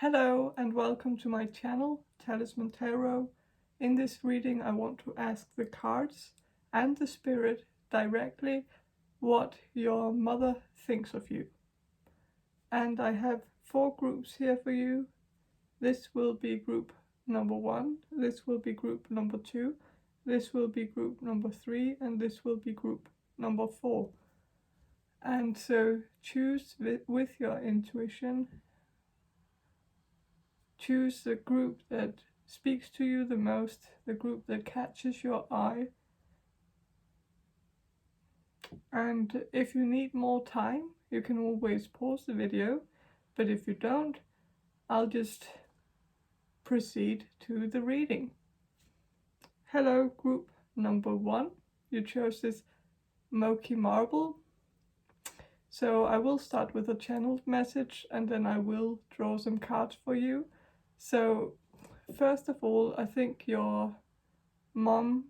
Hello and welcome to my channel, Talisman Tarot. In this reading I want to ask the cards and the spirit directly what your mother thinks of you. And I have 4 groups here for you. This will be group number 1, this will be group number 2, this will be group number 3, and this will be group number 4. And so choose with your intuition. Choose the group that speaks to you the most, the group that catches your eye. And if you need more time, you can always pause the video, but if you don't, I'll just proceed to the reading. Hello, group number 1. You chose this Moki Marble. So I will start with a channeled message and then I will draw some cards for you. So first of all, I think your mom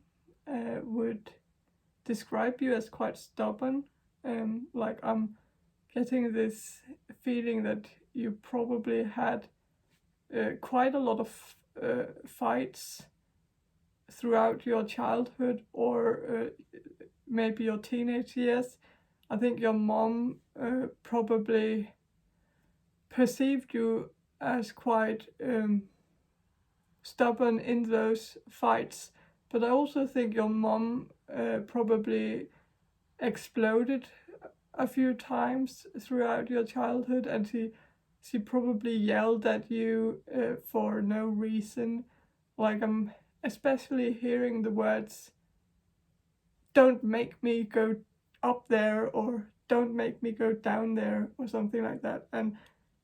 would describe you as quite stubborn. Like I'm getting this feeling that you probably had quite a lot of fights throughout your childhood or maybe your teenage years. I think your mom probably perceived you as quite stubborn in those fights, but I also think your mom probably exploded a few times throughout your childhood, and she probably yelled at you for no reason. Like I'm especially hearing the words, "Don't make me go up there," or "Don't make me go down there," or something like that. And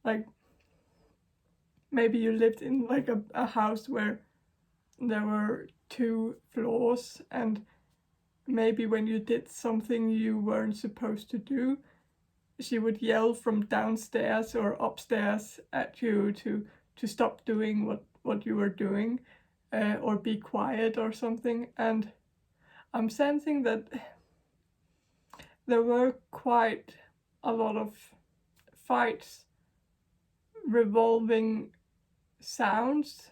like maybe you lived in like a house where there were 2 floors, and maybe when you did something you weren't supposed to do, she would yell from downstairs or upstairs at you to stop doing what you were doing, or be quiet or something. And I'm sensing that there were quite a lot of fights revolving sounds.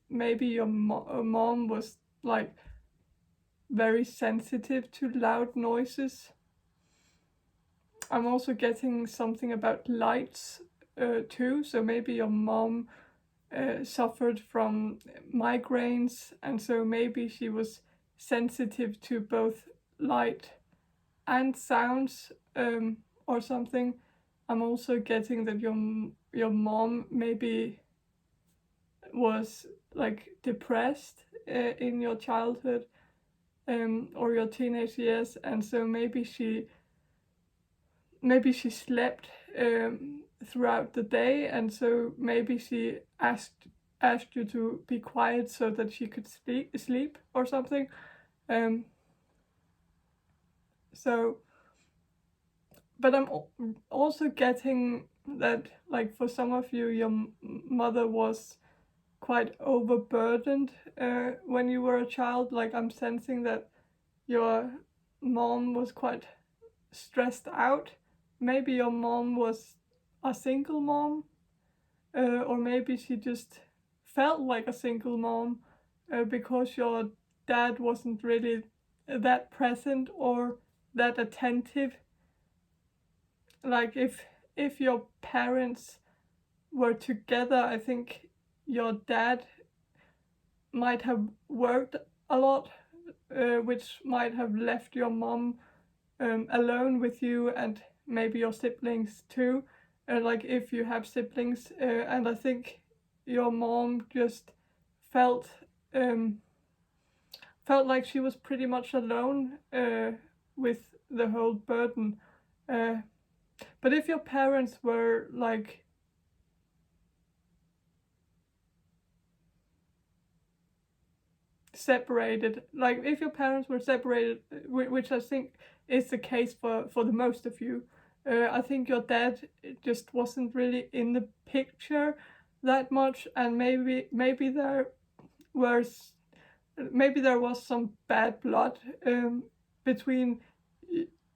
Maybe your mom was like very sensitive to loud noises. I'm also getting something about lights too, so maybe your mom suffered from migraines, and so maybe she was sensitive to both light and sounds or something. I'm also getting that your mom maybe was like depressed in your childhood or your teenage years, and so maybe she slept throughout the day, and so maybe she asked you to be quiet so that she could sleep or something. So but I'm also getting that, like, for some of you, your mother was quite overburdened when you were a child. Like, I'm sensing that your mom was quite stressed out. Maybe your mom was a single mom, or maybe she just felt like a single mom because your dad wasn't really that present or that attentive. Like if your parents were together, I think your dad might have worked a lot, which might have left your mom alone with you and maybe your siblings too. Like if you have siblings, and I think your mom just felt like she was pretty much alone with the whole burden. But if your parents were like separated, like if your parents were separated, which I think is the case for the most of you, I think your dad just wasn't really in the picture that much, and maybe there was some bad blood between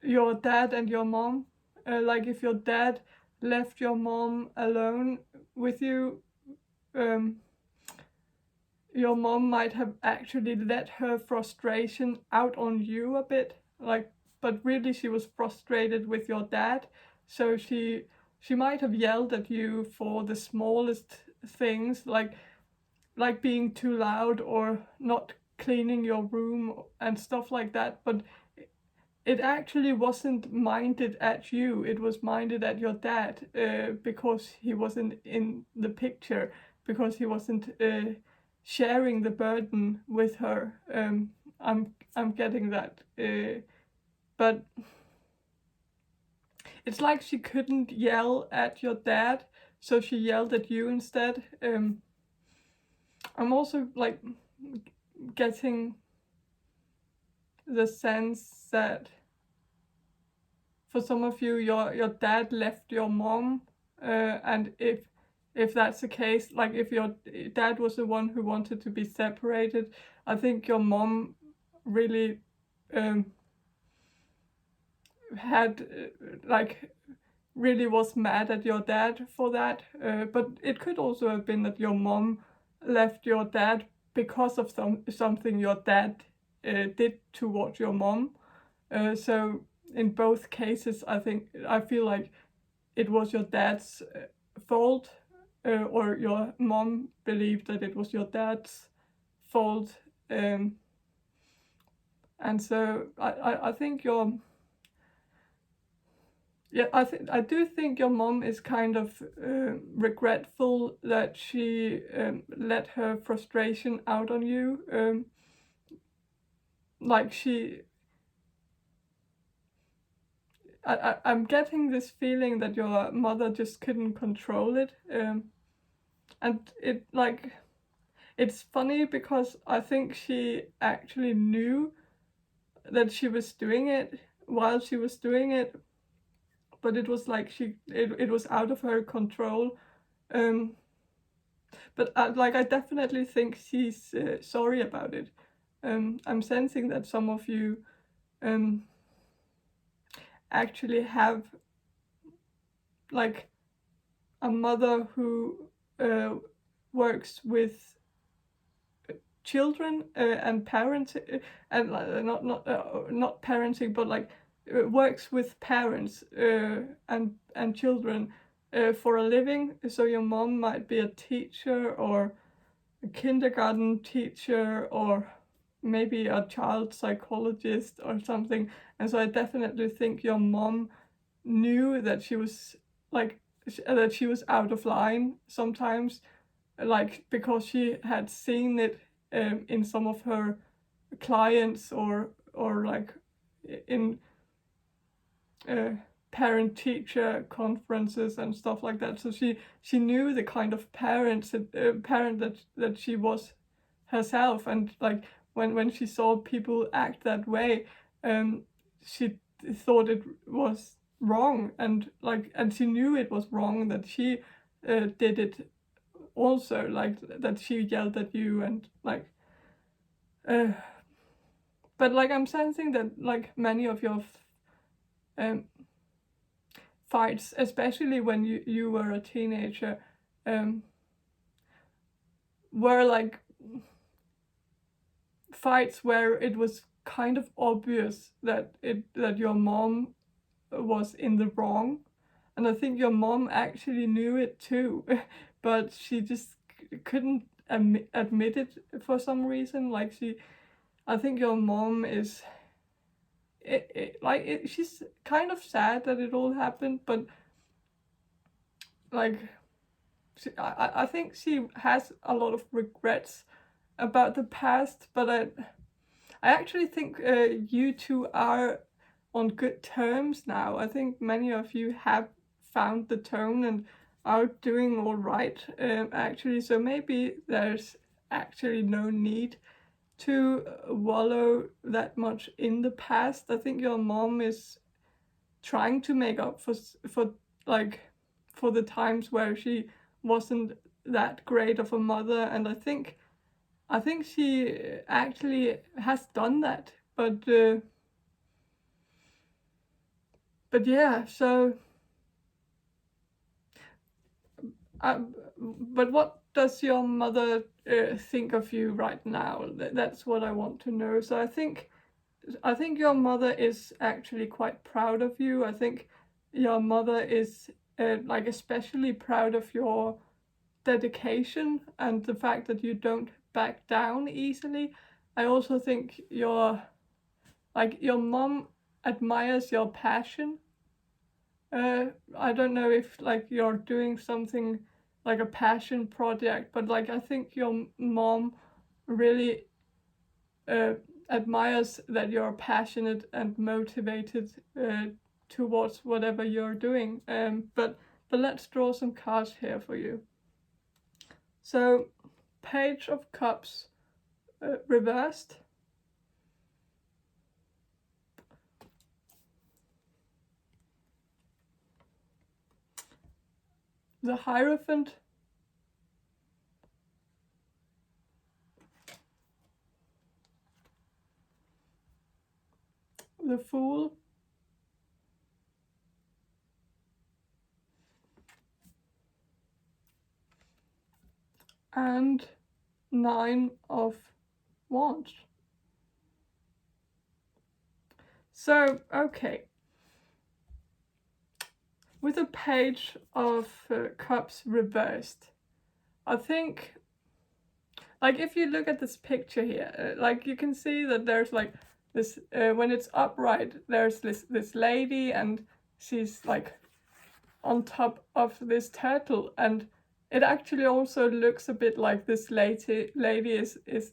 your dad and your mom. Like if your dad left your mom alone with you, your mom might have actually let her frustration out on you a bit, like, but really she was frustrated with your dad, so she might have yelled at you for the smallest things, like being too loud or not cleaning your room and stuff like that, but it actually wasn't minded at you, it was minded at your dad, because he wasn't in the picture, because he wasn't sharing the burden with her. I'm getting that, but it's like she couldn't yell at your dad, so she yelled at you instead. I'm also like getting the sense that for some of you, your dad left your mom, and if that's the case, like if your dad was the one who wanted to be separated, I think your mom really had really was mad at your dad for that. But it could also have been that your mom left your dad because of something your dad did towards your mom. So in both cases, I feel like it was your dad's fault, or your mom believed that it was your dad's fault, and so I think I do think your mom is kind of regretful that she let her frustration out on you, like I'm getting this feeling that your mother just couldn't control it, and it's funny because I think she actually knew that she was doing it while she was doing it, but it was like it was out of her control. But I definitely think she's sorry about it. I'm sensing that some of you actually have like a mother who works with children and parents, and not parenting, but like works with parents and children for a living. So your mom might be a teacher or a kindergarten teacher or maybe a child psychologist or something. And so I definitely think your mom knew that she was that she was out of line sometimes, like because she had seen it in some of her clients or like in parent teacher conferences and stuff like that. So she knew the kind of parent that she was herself, and like when she saw people act that way, she thought it was wrong, and she knew it was wrong that she did it also, like that she yelled at you and like but like I'm sensing that like many of your fights, especially when you were a teenager, were like fights where it was kind of obvious that your mom was in the wrong, and I think your mom actually knew it too, but she just couldn't admit it for some reason. I think your mom is she's kind of sad that it all happened, but like I think she has a lot of regrets about the past, but I actually think you two are on good terms now. I think many of you have found the tone and are doing all right, actually. So maybe there's actually no need to wallow that much in the past. I think your mom is trying to make up for the times where she wasn't that great of a mother, and I think she actually has done that, but yeah, so but what does your mother think of you right now? That's what I want to know. So I think your mother is actually quite proud of you. I think your mother is like especially proud of your dedication and the fact that you don't back down easily. I also think your mom admires your passion. I don't know if like you're doing something like a passion project, but like I think your mom really admires that you're passionate and motivated towards whatever you're doing. But let's draw some cards here for you. So, Page of Cups reversed. The Hierophant. The Fool. And 9 of Wands. So, okay. With a Page of Cups reversed, I think, like if you look at this picture here, like you can see that there's like this, when it's upright, there's this lady and she's like on top of this turtle, and it actually also looks a bit like this lady is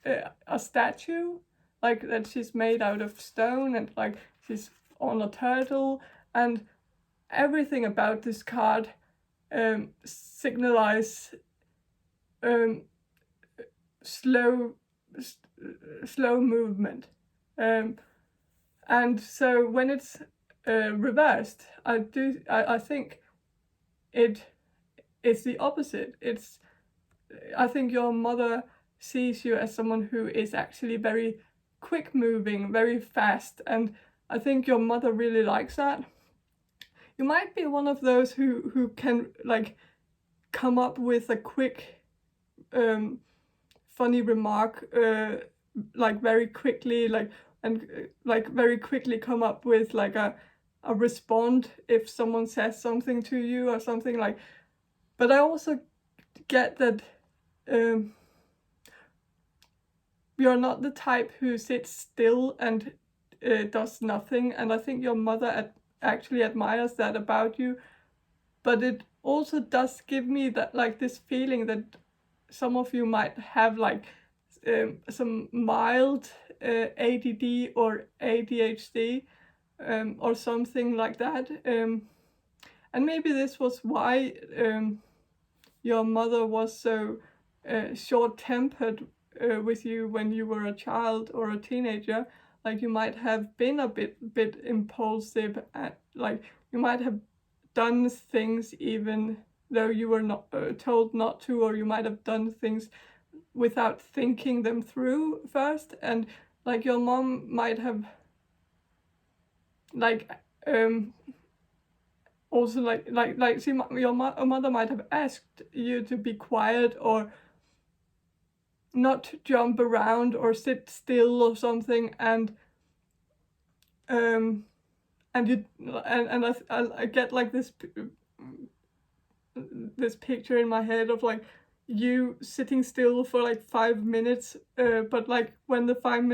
a statue, like that she's made out of stone and like she's on a turtle, and everything about this card signalize slow movement, and so when it's reversed, I think it is the opposite. I think your mother sees you as someone who is actually very quick moving, very fast, and I think your mother really likes that. You might be one of those who can like come up with a quick funny remark like very quickly, like, and like very quickly come up with like a respond if someone says something to you or something like. But I also get that you're not the type who sits still and does nothing, and I think your mother actually admires that about you. But it also does give me that, like, this feeling that some of you might have like some mild ADD or ADHD or something like that, and maybe this was why your mother was so short-tempered with you when you were a child or a teenager. Like you might have been a bit impulsive, like you might have done things even though you were not told not to, or you might have done things without thinking them through first, and like your mom might have like also like your mother might have asked you to be quiet or not jump around or sit still or something, and you and I get like this picture in my head of like you sitting still for like 5 minutes, but like when the 5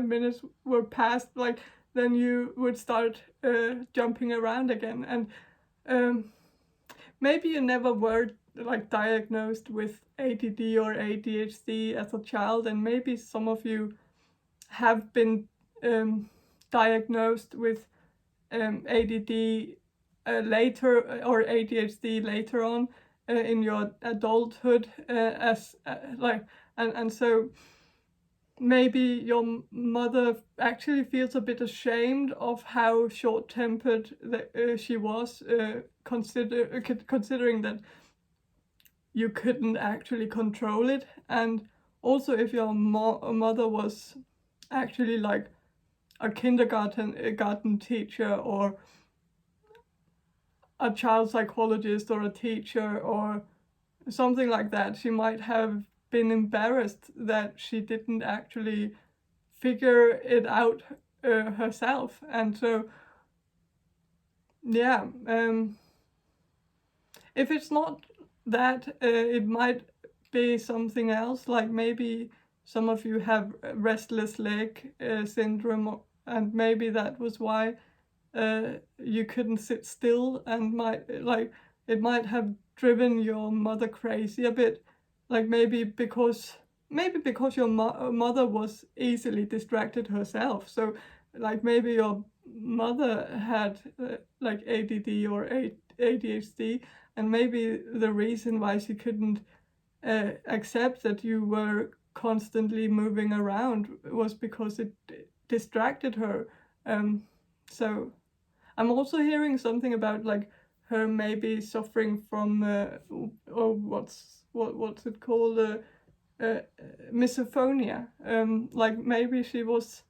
minutes were passed, like then you would start jumping around again. And maybe you never were like diagnosed with ADD or ADHD as a child, and maybe some of you have been diagnosed with ADD later, or ADHD later on in your adulthood, as like, and so maybe your mother actually feels a bit ashamed of how short-tempered she was, considering that you couldn't actually control it. And also if your mother was actually like a kindergarten teacher or a child psychologist or a teacher or something like that. She might have been embarrassed that she didn't actually figure it out herself. And so, yeah, if it's not that, it might be something else, like maybe some of you have restless leg syndrome, and maybe that was why you couldn't sit still, and it might have driven your mother crazy a bit, like maybe because your mother was easily distracted herself. So like maybe your mother had like ADD or ADHD, and maybe the reason why she couldn't accept that you were constantly moving around was because it distracted her. So I'm also hearing something about like her maybe suffering from what's it called, misophonia. Like maybe she was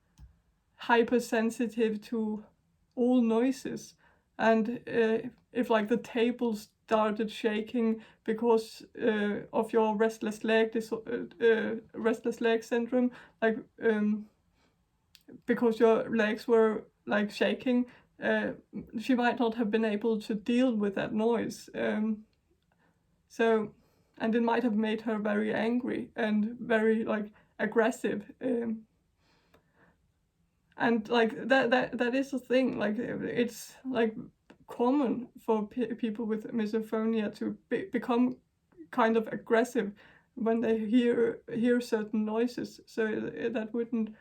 hypersensitive to all noises, and if like the table started shaking because of your restless leg syndrome, like because your legs were like shaking, she might not have been able to deal with that noise. So, and it might have made her very angry and very like aggressive. And like that is a thing. Like it's like common for people with misophonia to become kind of aggressive when they hear certain noises. So that wouldn't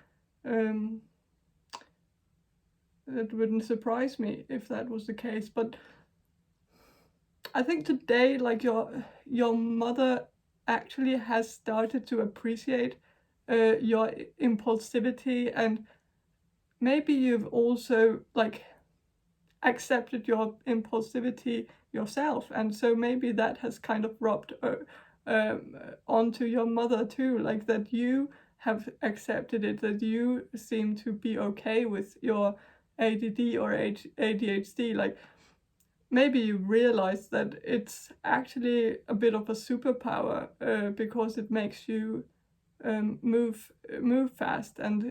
surprise me if that was the case. But I think today, like your mother actually has started to appreciate your impulsivity, and maybe you've also like accepted your impulsivity yourself, and so maybe that has kind of rubbed onto your mother too, like that you have accepted it, that you seem to be okay with your ADD or ADHD. Like maybe you realize that it's actually a bit of a superpower because it makes you move fast, and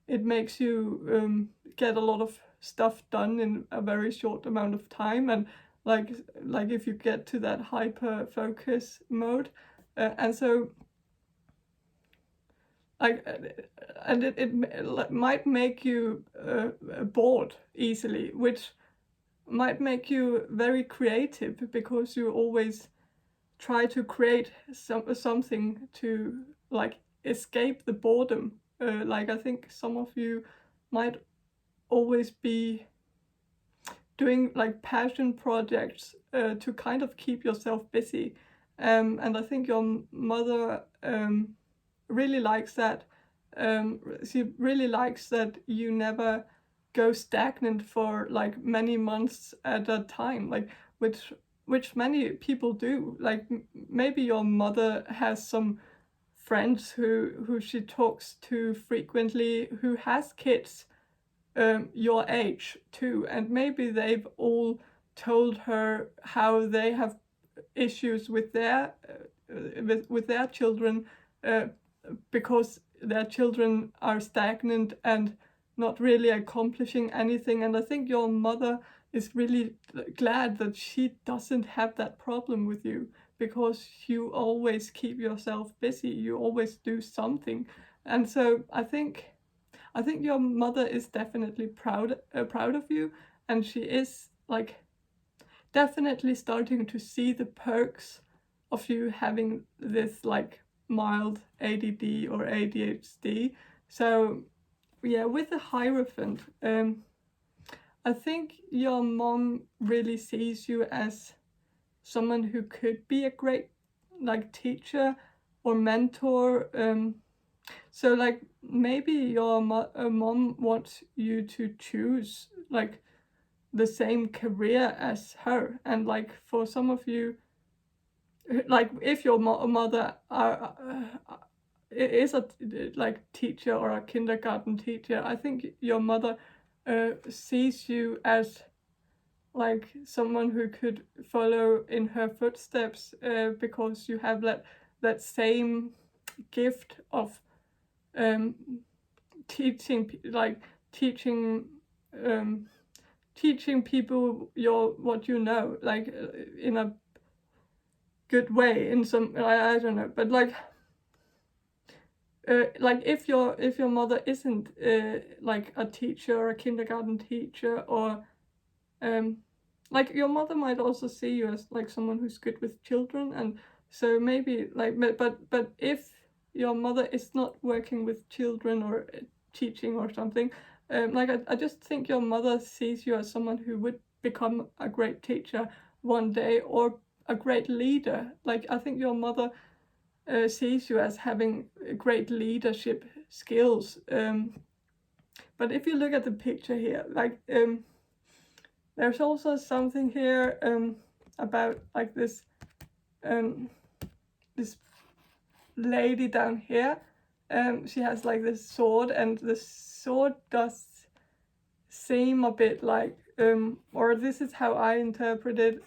it makes you get a lot of stuff done in a very short amount of time. And like if you get to that hyper focus mode, and so like and it might make you bored easily, which might make you very creative because you always try to create something to like escape the boredom. Like I think some of you might always be doing like passion projects to kind of keep yourself busy. And I think your mother really likes that. She really likes that you never go stagnant for like many months at a time, like which many people do. Like maybe your mother has some friends who she talks to frequently who has kids your age too, and maybe they've all told her how they have issues with their children because their children are stagnant and not really accomplishing anything. And I think your mother is really glad that she doesn't have that problem with you, because you always keep yourself busy, you always do something. And so I think your mother is definitely proud of you, and she is like definitely starting to see the perks of you having this like mild ADD or ADHD. So yeah, with the Hierophant, I think your mom really sees you as someone who could be a great like teacher or mentor. So like maybe your mom wants you to choose like the same career as her. And like for some of you, like if your mother is a like teacher or a kindergarten teacher, I think your mother sees you as like someone who could follow in her footsteps, because you have that same gift of teaching, like teaching teaching people what you know, like in a good way, in some, I don't know, but like if your mother isn't like a teacher or a kindergarten teacher, or like your mother might also see you as like someone who's good with children, and so maybe like, but if your mother is not working with children or teaching or something, like I just think your mother sees you as someone who would become a great teacher one day, or a great leader. Like I think your mother sees you as having great leadership skills. But if you look at the picture here, like there's also something here about like this this lady down here. She has like this sword, and the sword does seem a bit like, or this is how I interpret it,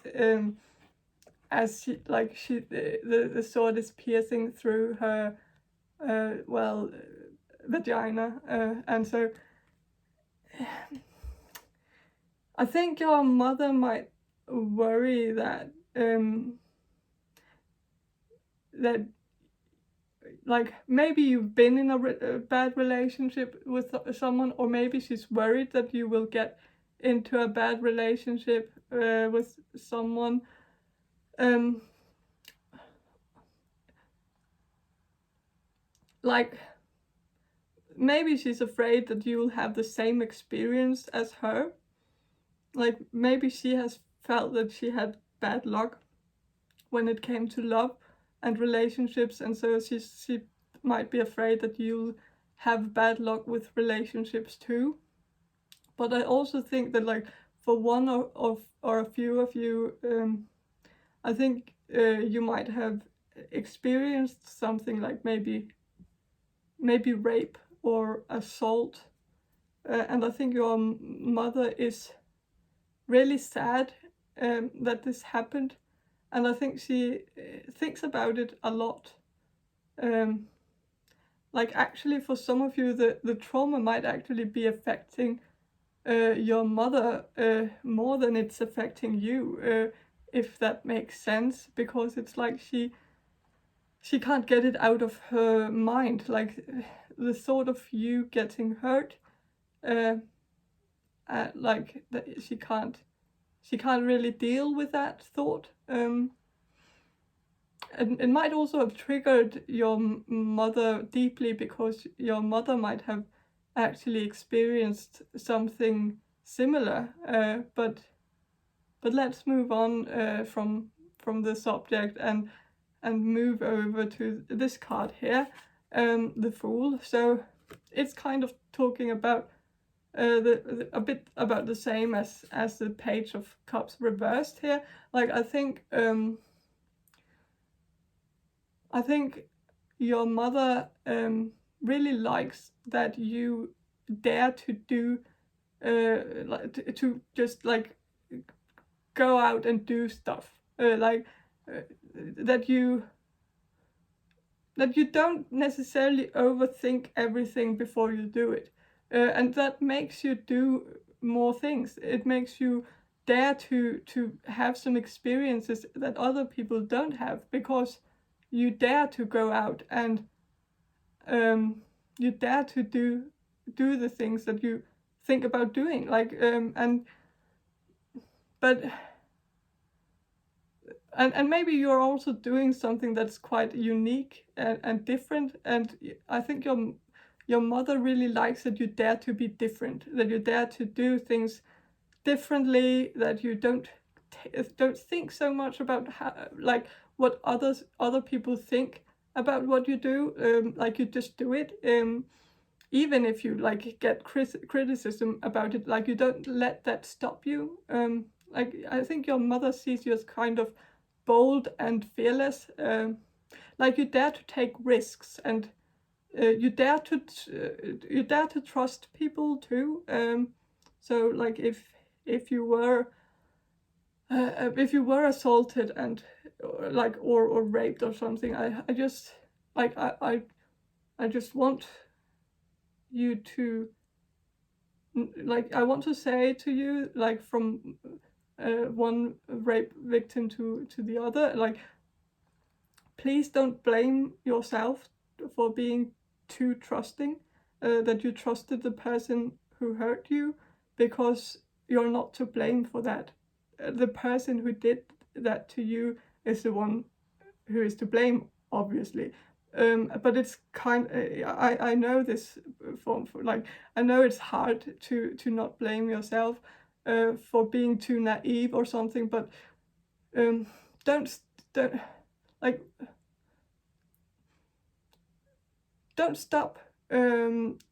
as the sword is piercing through her vagina, and so I think your mother might worry that that like maybe you've been in a bad relationship with someone, or maybe she's worried that you will get into a bad relationship with someone. Like maybe she's afraid that you will have the same experience as her. Like maybe she has felt that she had bad luck when it came to love and relationships, and so she might be afraid that you'll have bad luck with relationships too. But I also think that like for one or a few of you, I think you might have experienced something like maybe rape or assault, and I think your mother is really sad that this happened, and I think she thinks about it a lot. Like actually for some of you, the trauma might actually be affecting your mother more than it's affecting you, if that makes sense, because it's like she can't get it out of her mind, like the thought of you getting hurt, like that she can't really deal with that thought. And it might also have triggered your mother deeply, because your mother might have actually experienced something similar. But let's move on from the subject and move over to this card here, the Fool. So it's kind of talking about a bit about the same as the Page of Cups reversed here. Like I think your mother really likes that you dare to do to just like go out and do stuff, that you don't necessarily overthink everything before you do it, and that makes you do more things. It makes you dare to have some experiences that other people don't have, because you dare to go out and you dare to do the things that you think about doing, like and maybe you're also doing something that's quite unique and different, and I think your mother really likes that you dare to be different, that you dare to do things differently, that you don't think so much about how, like what other people think about what you do, like you just do it, even if you like get criticism about it, like you don't let that stop you. Like I think your mother sees you as kind of bold and fearless, like you dare to take risks, and you dare to trust people too. So like if you were if you were assaulted and or raped or something, I just like I just want you to like I want to say to you, like, from one rape victim to the other, like, please don't blame yourself for being too trusting, that you trusted the person who hurt you, because you're not to blame for that. The person who did that to you is the one who is to blame, obviously. But it's I know this form for, like, I know it's hard to not blame yourself for being too naive or something, but don't like don't stop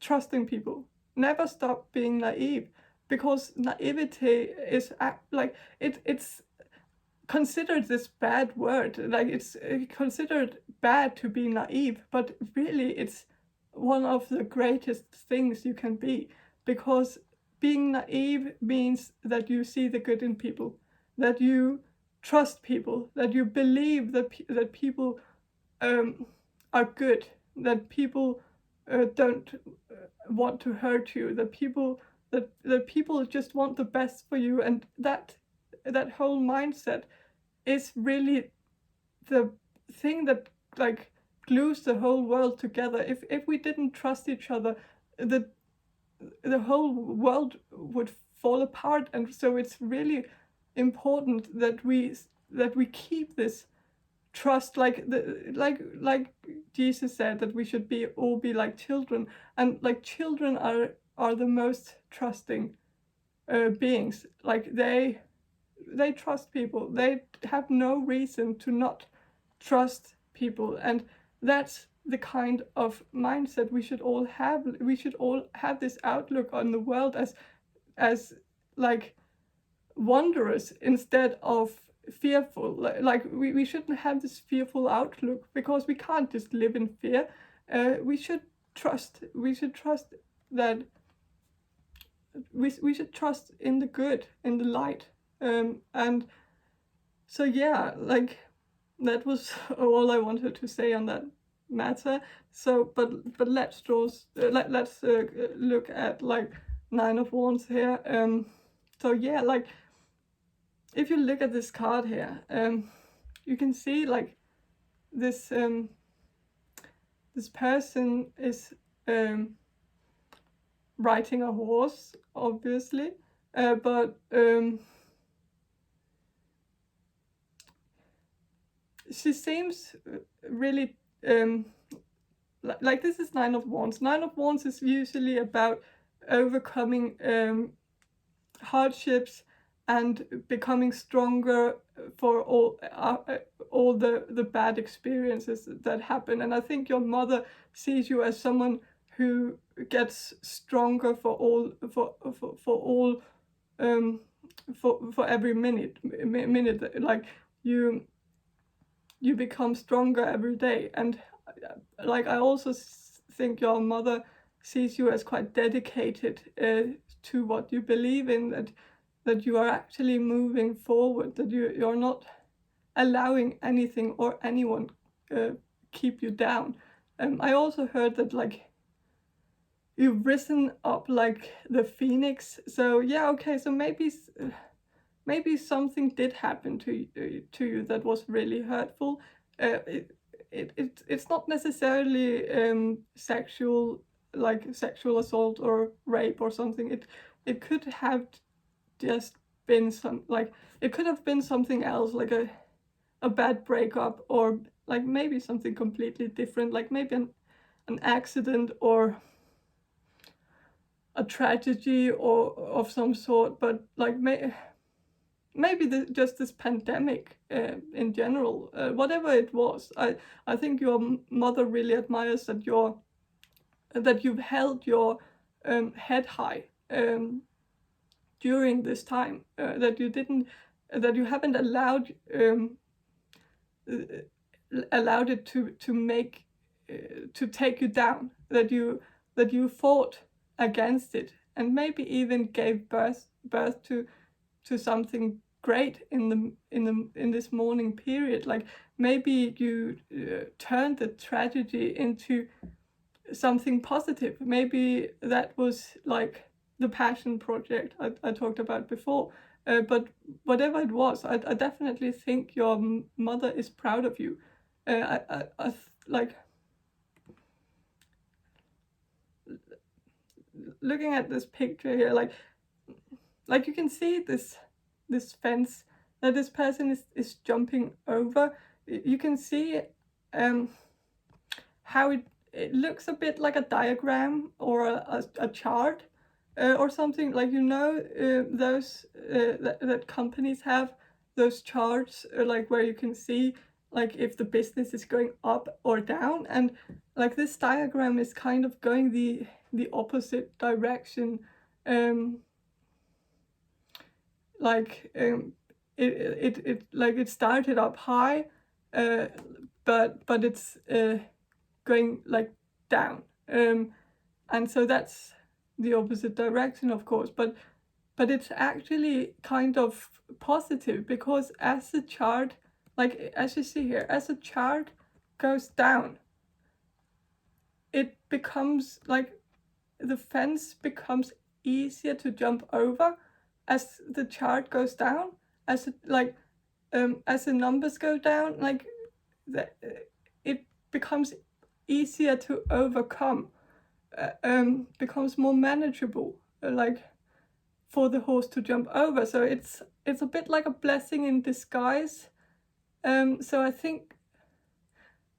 trusting people. Never stop being naive, because naivety is like it's considered this bad word. Like, it's considered bad to be naive, but really it's one of the greatest things you can be, because being naive means that you see the good in people, that you trust people, that you believe that people are good, that people don't want to hurt you, that people just want the best for you, and that whole mindset is really the thing that, like, glues the whole world together. If we didn't trust each other, the whole world would fall apart. And so it's really important that we keep this trust, like Jesus said, that we should all be like children, and like children are the most trusting beings. Like, they trust people. They have no reason to not trust people, and that's the kind of mindset we should all have. We should all have this outlook on the world as like wondrous instead of fearful. Like, we shouldn't have this fearful outlook, because we can't just live in fear. We should trust that we should trust in the good, in the light. And so, yeah, like, that was all I wanted to say on that matter. So, but let's look at, like, 9 of Wands here. So yeah, like, if you look at this card here, you can see, like, this this person is riding a horse, obviously, but she seems really like, this is 9 of Wands. 9 of Wands is usually about overcoming hardships and becoming stronger for all the bad experiences that happen. And I think your mother sees you as someone who gets stronger for every minute. Like, you become stronger every day. And like, I also think your mother sees you as quite dedicated to what you believe in, that you are actually moving forward, that you're not allowing anything or anyone keep you down. I also heard that, like, you've risen up like the phoenix. So yeah, okay, so maybe something did happen to you that was really hurtful. It's not necessarily sexual assault or rape or something. It could have just been it could have been something else, like a bad breakup, or like maybe something completely different, like maybe an accident or a tragedy or of some sort. But like, maybe just this pandemic in general, whatever it was. I think your mother really admires that you've held your head high during this time, that you haven't allowed it to take you down, that you fought against it, and maybe even gave birth to something great in this mourning period. Like maybe you turned the tragedy into something positive. Maybe that was like the passion project I talked about before. But whatever it was, I definitely think your mother is proud of you. Like looking at this picture here, like you can see this fence that this person is jumping over. You can see how it looks a bit like a diagram or a chart or something. Like, those that companies have those charts, like where you can see like if the business is going up or down, and like this diagram is kind of going the opposite direction. It started up high, but it's going like down, and so that's the opposite direction, of course, but it's actually kind of positive, because as the chart, like as you see here, as the chart goes down, it becomes like the fence becomes easier to jump over as the chart goes down, as the numbers go down, like it becomes easier to overcome, becomes more manageable, like for the horse to jump over. So it's a bit like a blessing in disguise. So I think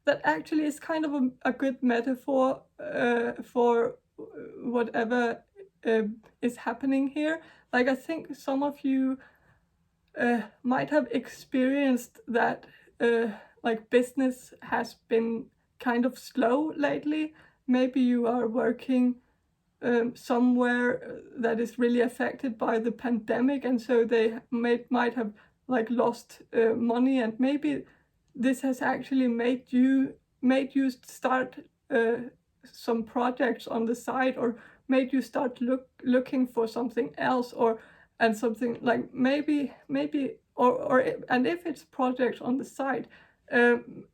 that actually is kind of a good metaphor for whatever is happening here. Like, I think some of you might have experienced that like business has been kind of slow lately. Maybe you are working somewhere that is really affected by the pandemic, and so they might have like lost money, and maybe this has actually made you start some projects on the side, or made you start looking for something else, and something like maybe and if it's projects on the side,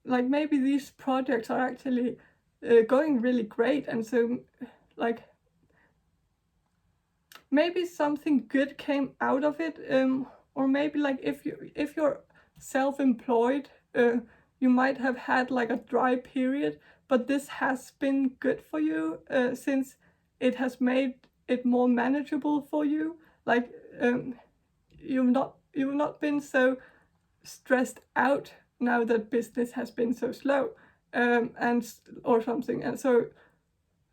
like maybe these projects are actually going really great, and so like maybe something good came out of it, or maybe like if you're self-employed, you might have had like a dry period, but this has been good for you, since it has made it more manageable for you. Like, you've not been so stressed out now that business has been so slow, and or something. And so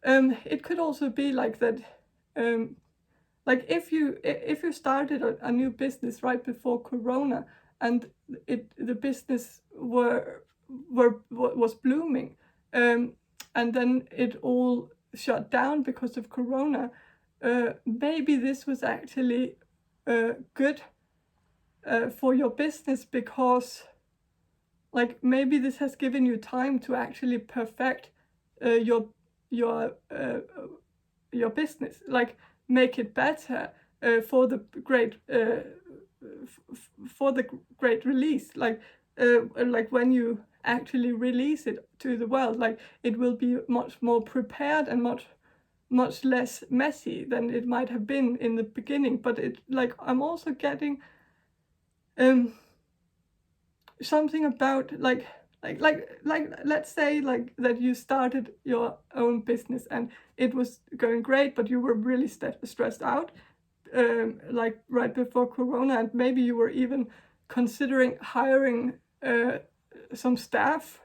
it could also be like that, like if you started a new business right before Corona, and the business was blooming, and then it all shut down because of Corona, maybe this was actually good for your business, because like maybe this has given you time to actually perfect your business, like make it better for the great release, like when you actually release it to the world, like it will be much more prepared and much less messy than it might have been in the beginning. But it, like, I'm also getting something about like let's say like that you started your own business and it was going great, but you were really stressed out, like right before Corona, and maybe you were even considering hiring some staff,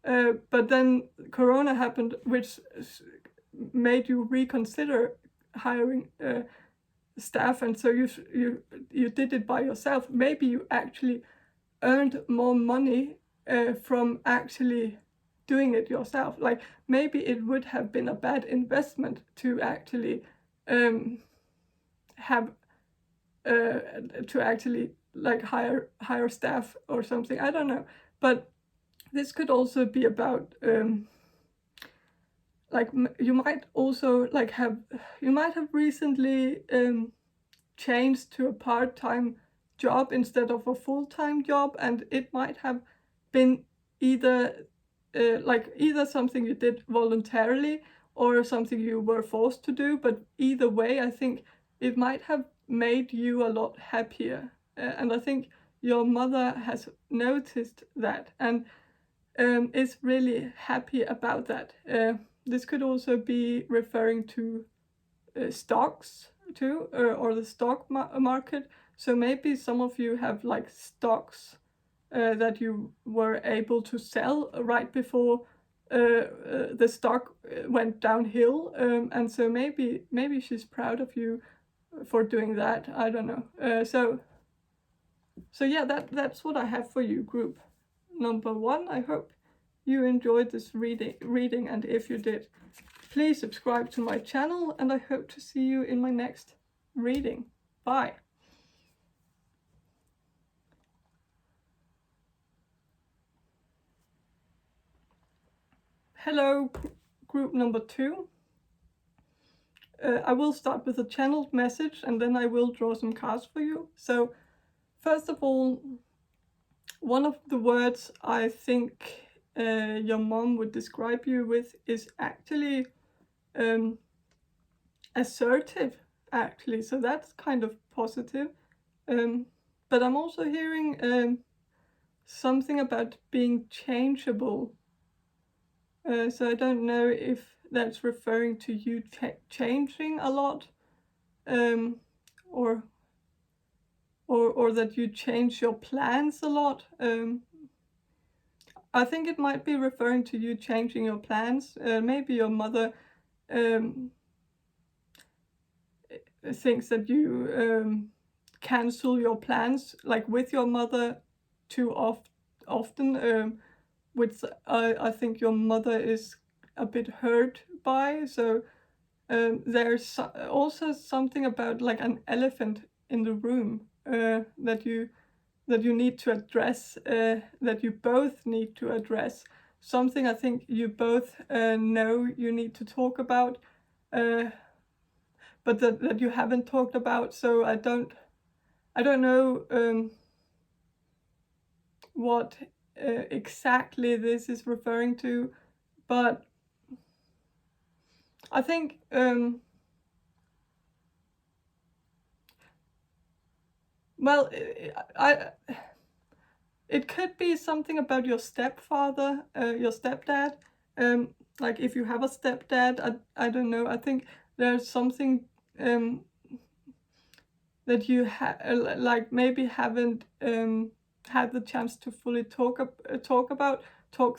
but then Corona happened, which made you reconsider hiring staff, and so you did it by yourself. Maybe you actually earned more money from actually doing it yourself. Like maybe it would have been a bad investment to actually have to actually like hire staff or something. I don't know, but this could also be about like you might also like have recently changed to a part-time job instead of a full-time job, and it might have been either either something you did voluntarily or something you were forced to do, but either way I think it might have made you a lot happier, and I think your mother has noticed that and is really happy about that. This could also be referring to stocks too, or the stock market. So maybe some of you have like stocks that you were able to sell right before the stock went downhill, and so maybe she's proud of you for doing that. I don't know. So yeah, that's what I have for you, group number 1. I hope you enjoyed this reading, and if you did, please subscribe to my channel, and I hope to see you in my next reading. Bye. Hello, group number 2. I will start with a channeled message, and then I will draw some cards for you. So first of all, one of the words I think your mom would describe you with is actually assertive, actually. So that's kind of positive. But I'm also hearing something about being changeable. So I don't know if that's referring to you changing a lot, or that you change your plans a lot. I think it might be referring to you changing your plans. Maybe your mother thinks that you cancel your plans, like with your mother, too often, which I think your mother is a bit hurt by. So there's also something about like an elephant in the room that you need to address, that you both need to address. Something I think you both know you need to talk about, but that you haven't talked about. So I don't know what exactly this is referring to, but I think well, it could be something about your stepfather, your stepdad. Like if you have a stepdad, I don't know. I think there's something that you like maybe haven't had the chance to fully talk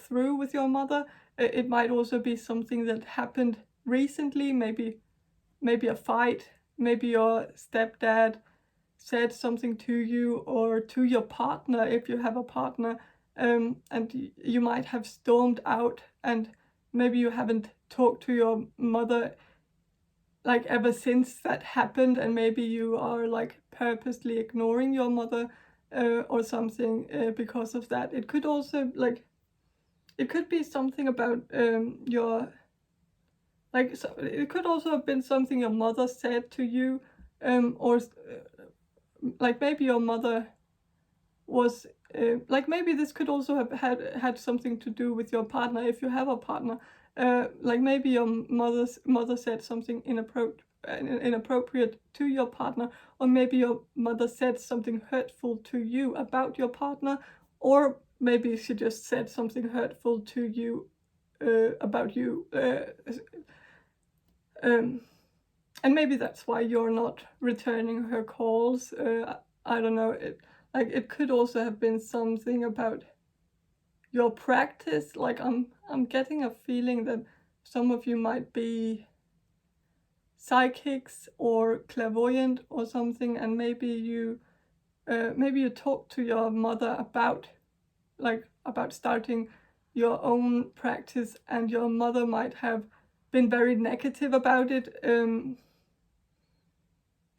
through with your mother. It might also be something that happened recently, maybe a fight, maybe your stepdad said something to you or to your partner if you have a partner, and you might have stormed out, and maybe you haven't talked to your mother like ever since that happened, and maybe you are like purposely ignoring your mother or something because of that. It could also it could be something about your so it could also have been something your mother said to you, or like maybe your mother was like maybe this could also have had something to do with your partner if you have a partner. Like maybe your mother said something inappropriate to your partner, or maybe your mother said something hurtful to you about your partner, or maybe she just said something hurtful to you about you. And maybe that's why you're not returning her calls. I don't know. It could also have been something about your practice. Like I'm getting a feeling that some of you might be psychics or clairvoyant or something, and maybe you talk to your mother about starting your own practice, and your mother might have been very negative about it.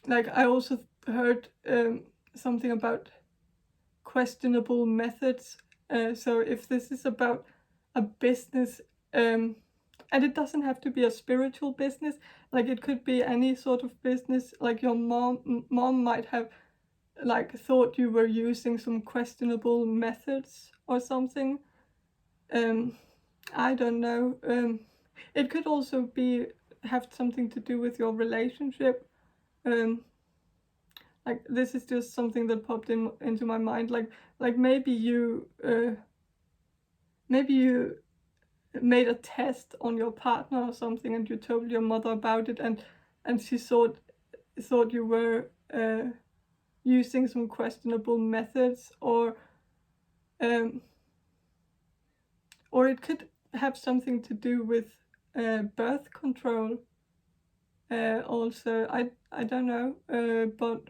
Like I also heard something about questionable methods. So if this is about a business, and it doesn't have to be a spiritual business, like it could be any sort of business. Like your mom might have like thought you were using some questionable methods or something. I don't know. It could also have something to do with your relationship. Like this is just something that popped into my mind. Like maybe you made a test on your partner or something, and you told your mother about it, and she thought you were using some questionable methods, or it could have something to do with birth control. Also, I don't know, but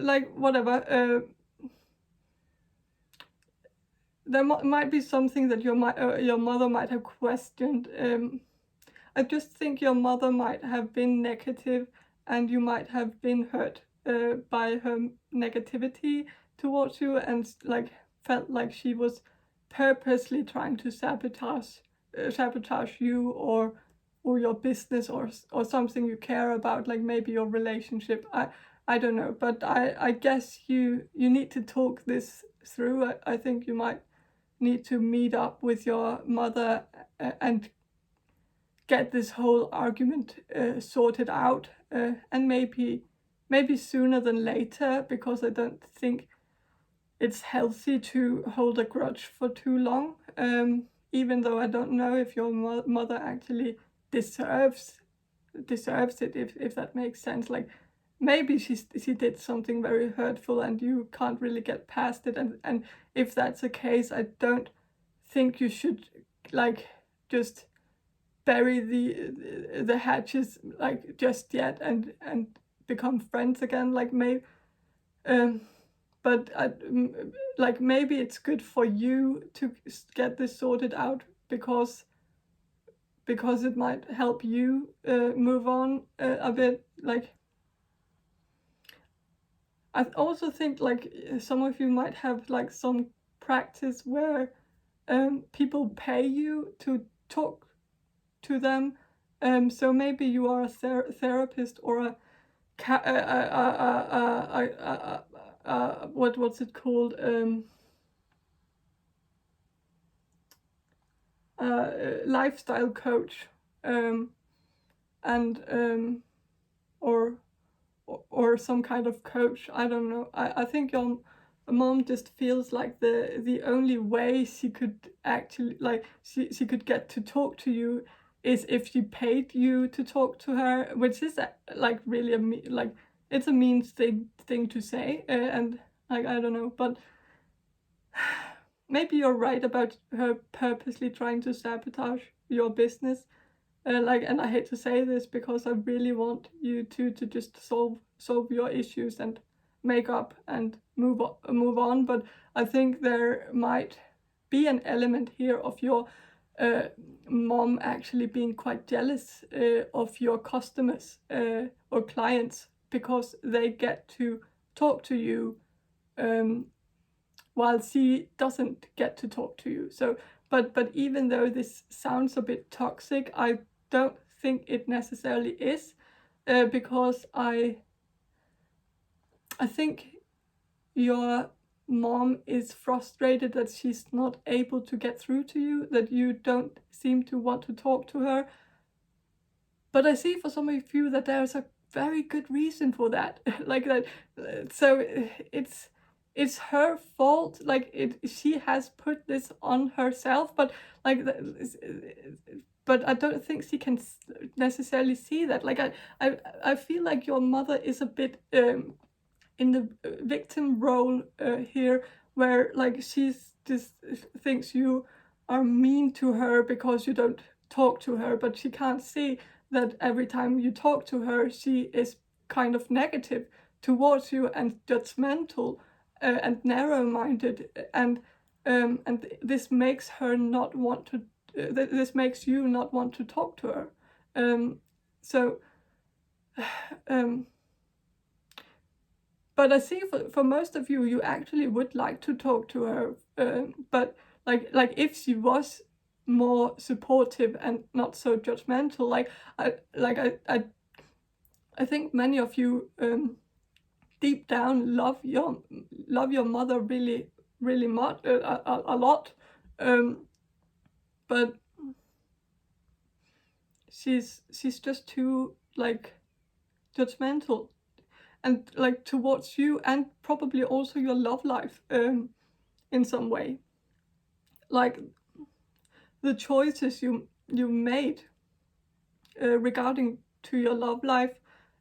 like whatever. There might be something that your mother might have questioned. I just think your mother might have been negative, and you might have been hurt by her negativity towards you, and like felt like she was purposely trying to sabotage you, or your business, or something you care about, like maybe your relationship. I don't know, but I guess you need to talk this through. I think you might need to meet up with your mother and get this whole argument sorted out, and maybe sooner than later, because I don't think it's healthy to hold a grudge for too long, even though I don't know if your mother actually deserves it, if that makes sense. Like maybe she did something very hurtful and you can't really get past it, and if that's the case, I don't think you should like just bury the hatches like just yet and become friends again. Like maybe but like maybe it's good for you to get this sorted out, because it might help you move on a bit. Like I also think like some of you might have like some practice where people pay you to talk to them. So maybe you are a therapist, or what's it called? Lifestyle coach, and or some kind of coach. I don't know. I think your mom just feels like the only way she could actually like she could get to talk to you is if she paid you to talk to her, which is like really like it's a mean thing to say, and like I don't know, but maybe you're right about her purposely trying to sabotage your business. Like, and I hate to say this because I really want you to just solve your issues and make up and move on. But I think there might be an element here of your mom actually being quite jealous of your customers or clients, because they get to talk to you while she doesn't get to talk to you. So, but even though this sounds a bit toxic, I don't think it necessarily is, because I think your mom is frustrated that she's not able to get through to you, that you don't seem to want to talk to her. But I see for some of you that there's a very good reason for that. Like that, so it's her fault. Like she has put this on herself, but like but I don't think she can necessarily see that. Like I feel like your mother is a bit in the victim role here, where like she's just thinks you are mean to her because you don't talk to her, but she can't see that every time you talk to her, she is kind of negative towards you and judgmental and narrow-minded, and this makes her not want to. This makes you not want to talk to her. So. But I see for most of you, you actually would like to talk to her. But like if she was more supportive and not so judgmental, I think many of you deep down love your mother really much, a lot, but she's just too like judgmental, and like towards you, and probably also your love life in some way. Like the choices you made regarding to your love life,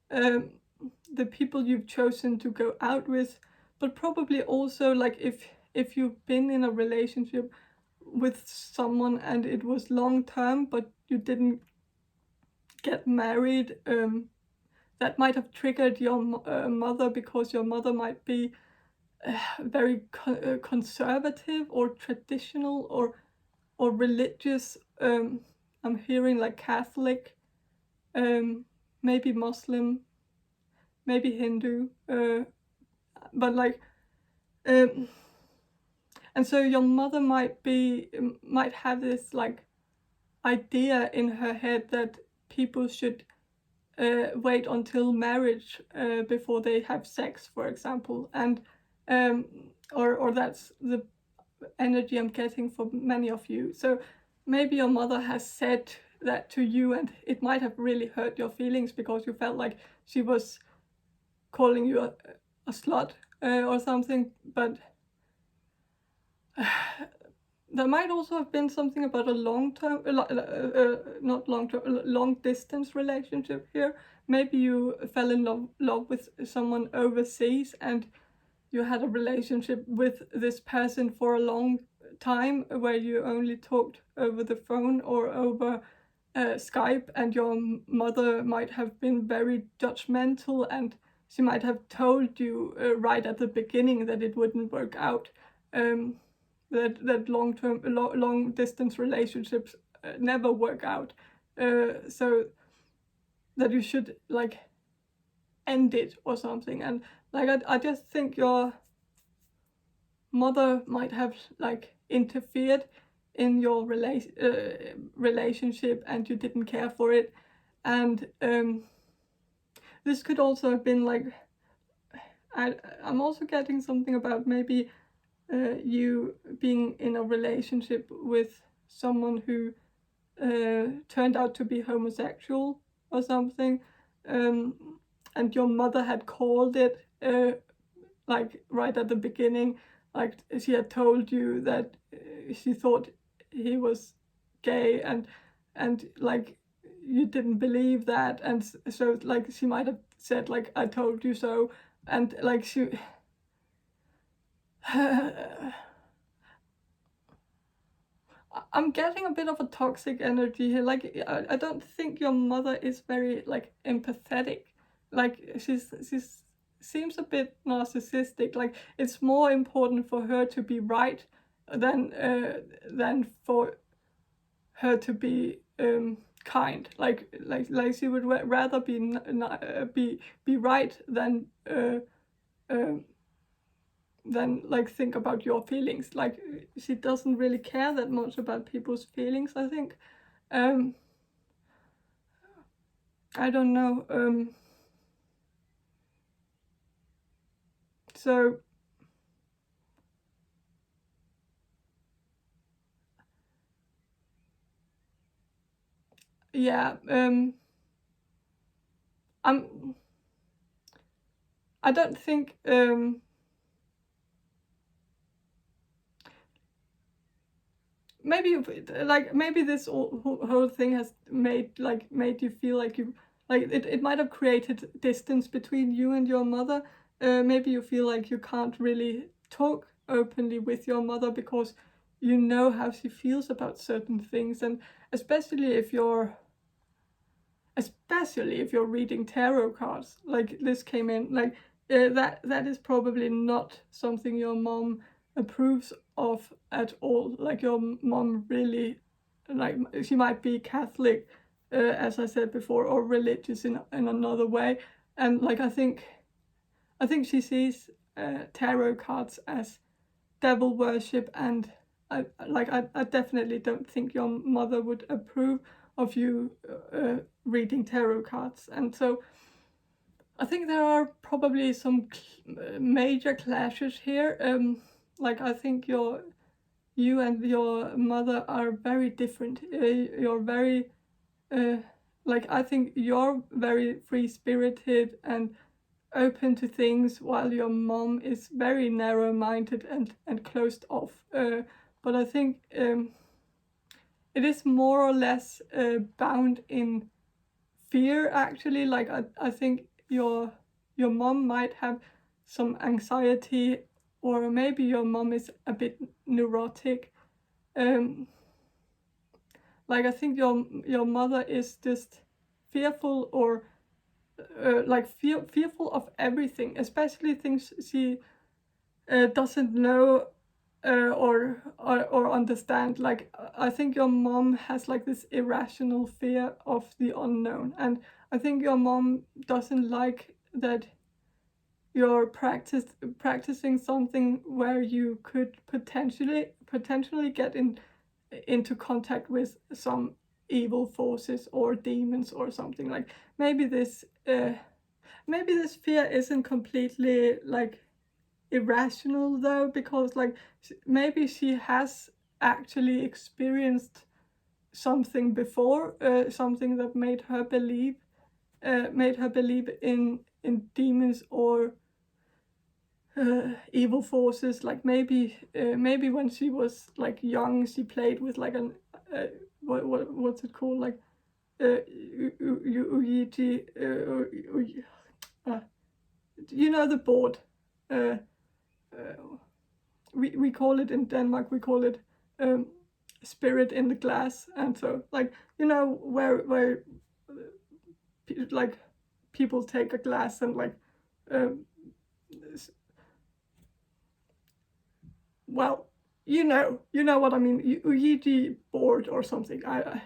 the people you've chosen to go out with, but probably also like if you've been in a relationship with someone and it was long term but you didn't get married, that might have triggered your mother, because your mother might be very conservative or traditional or religious. I'm hearing like Catholic, maybe Muslim, maybe Hindu, but like, and so your mother might have this like idea in her head that people should wait until marriage before they have sex, for example, and or that's the energy I'm getting for many of you. So maybe your mother has said that to you, and it might have really hurt your feelings because you felt like she was calling you a slut or something. But there might also have been something about a long-term, not long-term, long-distance relationship here. Maybe you fell in love with someone overseas, and you had a relationship with this person for a long time where you only talked over the phone or over Skype, and your mother might have been very judgmental, and she might have told you right at the beginning that it wouldn't work out, that long distance relationships never work out, so that you should like end it or something. And like I just think your mother might have like interfered in your relationship and you didn't care for it. And this could also have been like, I'm also getting something about maybe you being in a relationship with someone who turned out to be homosexual or something, and your mother had called it like right at the beginning, like she had told you that she thought he was gay, and like you didn't believe that, and so like she might have said like, I told you so, and like she I'm getting a bit of a toxic energy here. Like I don't think your mother is very like empathetic. Like she's seems a bit narcissistic. Like it's more important for her to be right than for her to be kind. Like she would rather be right than like think about your feelings. Like she doesn't really care that much about people's feelings, I think. I don't know. So yeah, I don't think maybe this whole thing has made you feel like you it might have created distance between you and your mother. Maybe you feel like you can't really talk openly with your mother because you know how she feels about certain things, and especially if you're reading tarot cards, like this came in, like that is probably not something your mom approves of at all. Like your mom really, like she might be Catholic, as I said before, or religious in another way, and like I think she sees tarot cards as devil worship, and I definitely don't think your mother would approve of you reading tarot cards. And so I think there are probably some major clashes here. Like I think you and your mother are very different. You're very like I think you're very free-spirited and open to things, while your mom is very narrow-minded and closed off. But I think it is more or less bound in fear, actually. Like I think your mom might have some anxiety, or maybe your mom is a bit neurotic. Like I think your mother is just fearful, or like fearful of everything, especially things she doesn't know or understand. Like I think your mom has like this irrational fear of the unknown, and I think your mom doesn't like that you're practicing something where you could potentially get into contact with some evil forces or demons or something. Like maybe this fear isn't completely like irrational though, because like maybe she has actually experienced something before, something that made her believe in demons or evil forces. Like maybe when she was like young, she played with like an what's it called, like Ouija, you know, the board. We call it in Denmark, we call it spirit in the glass. And so like, you know, where like people take a glass and like well, you know what I mean, Ouija board or something. I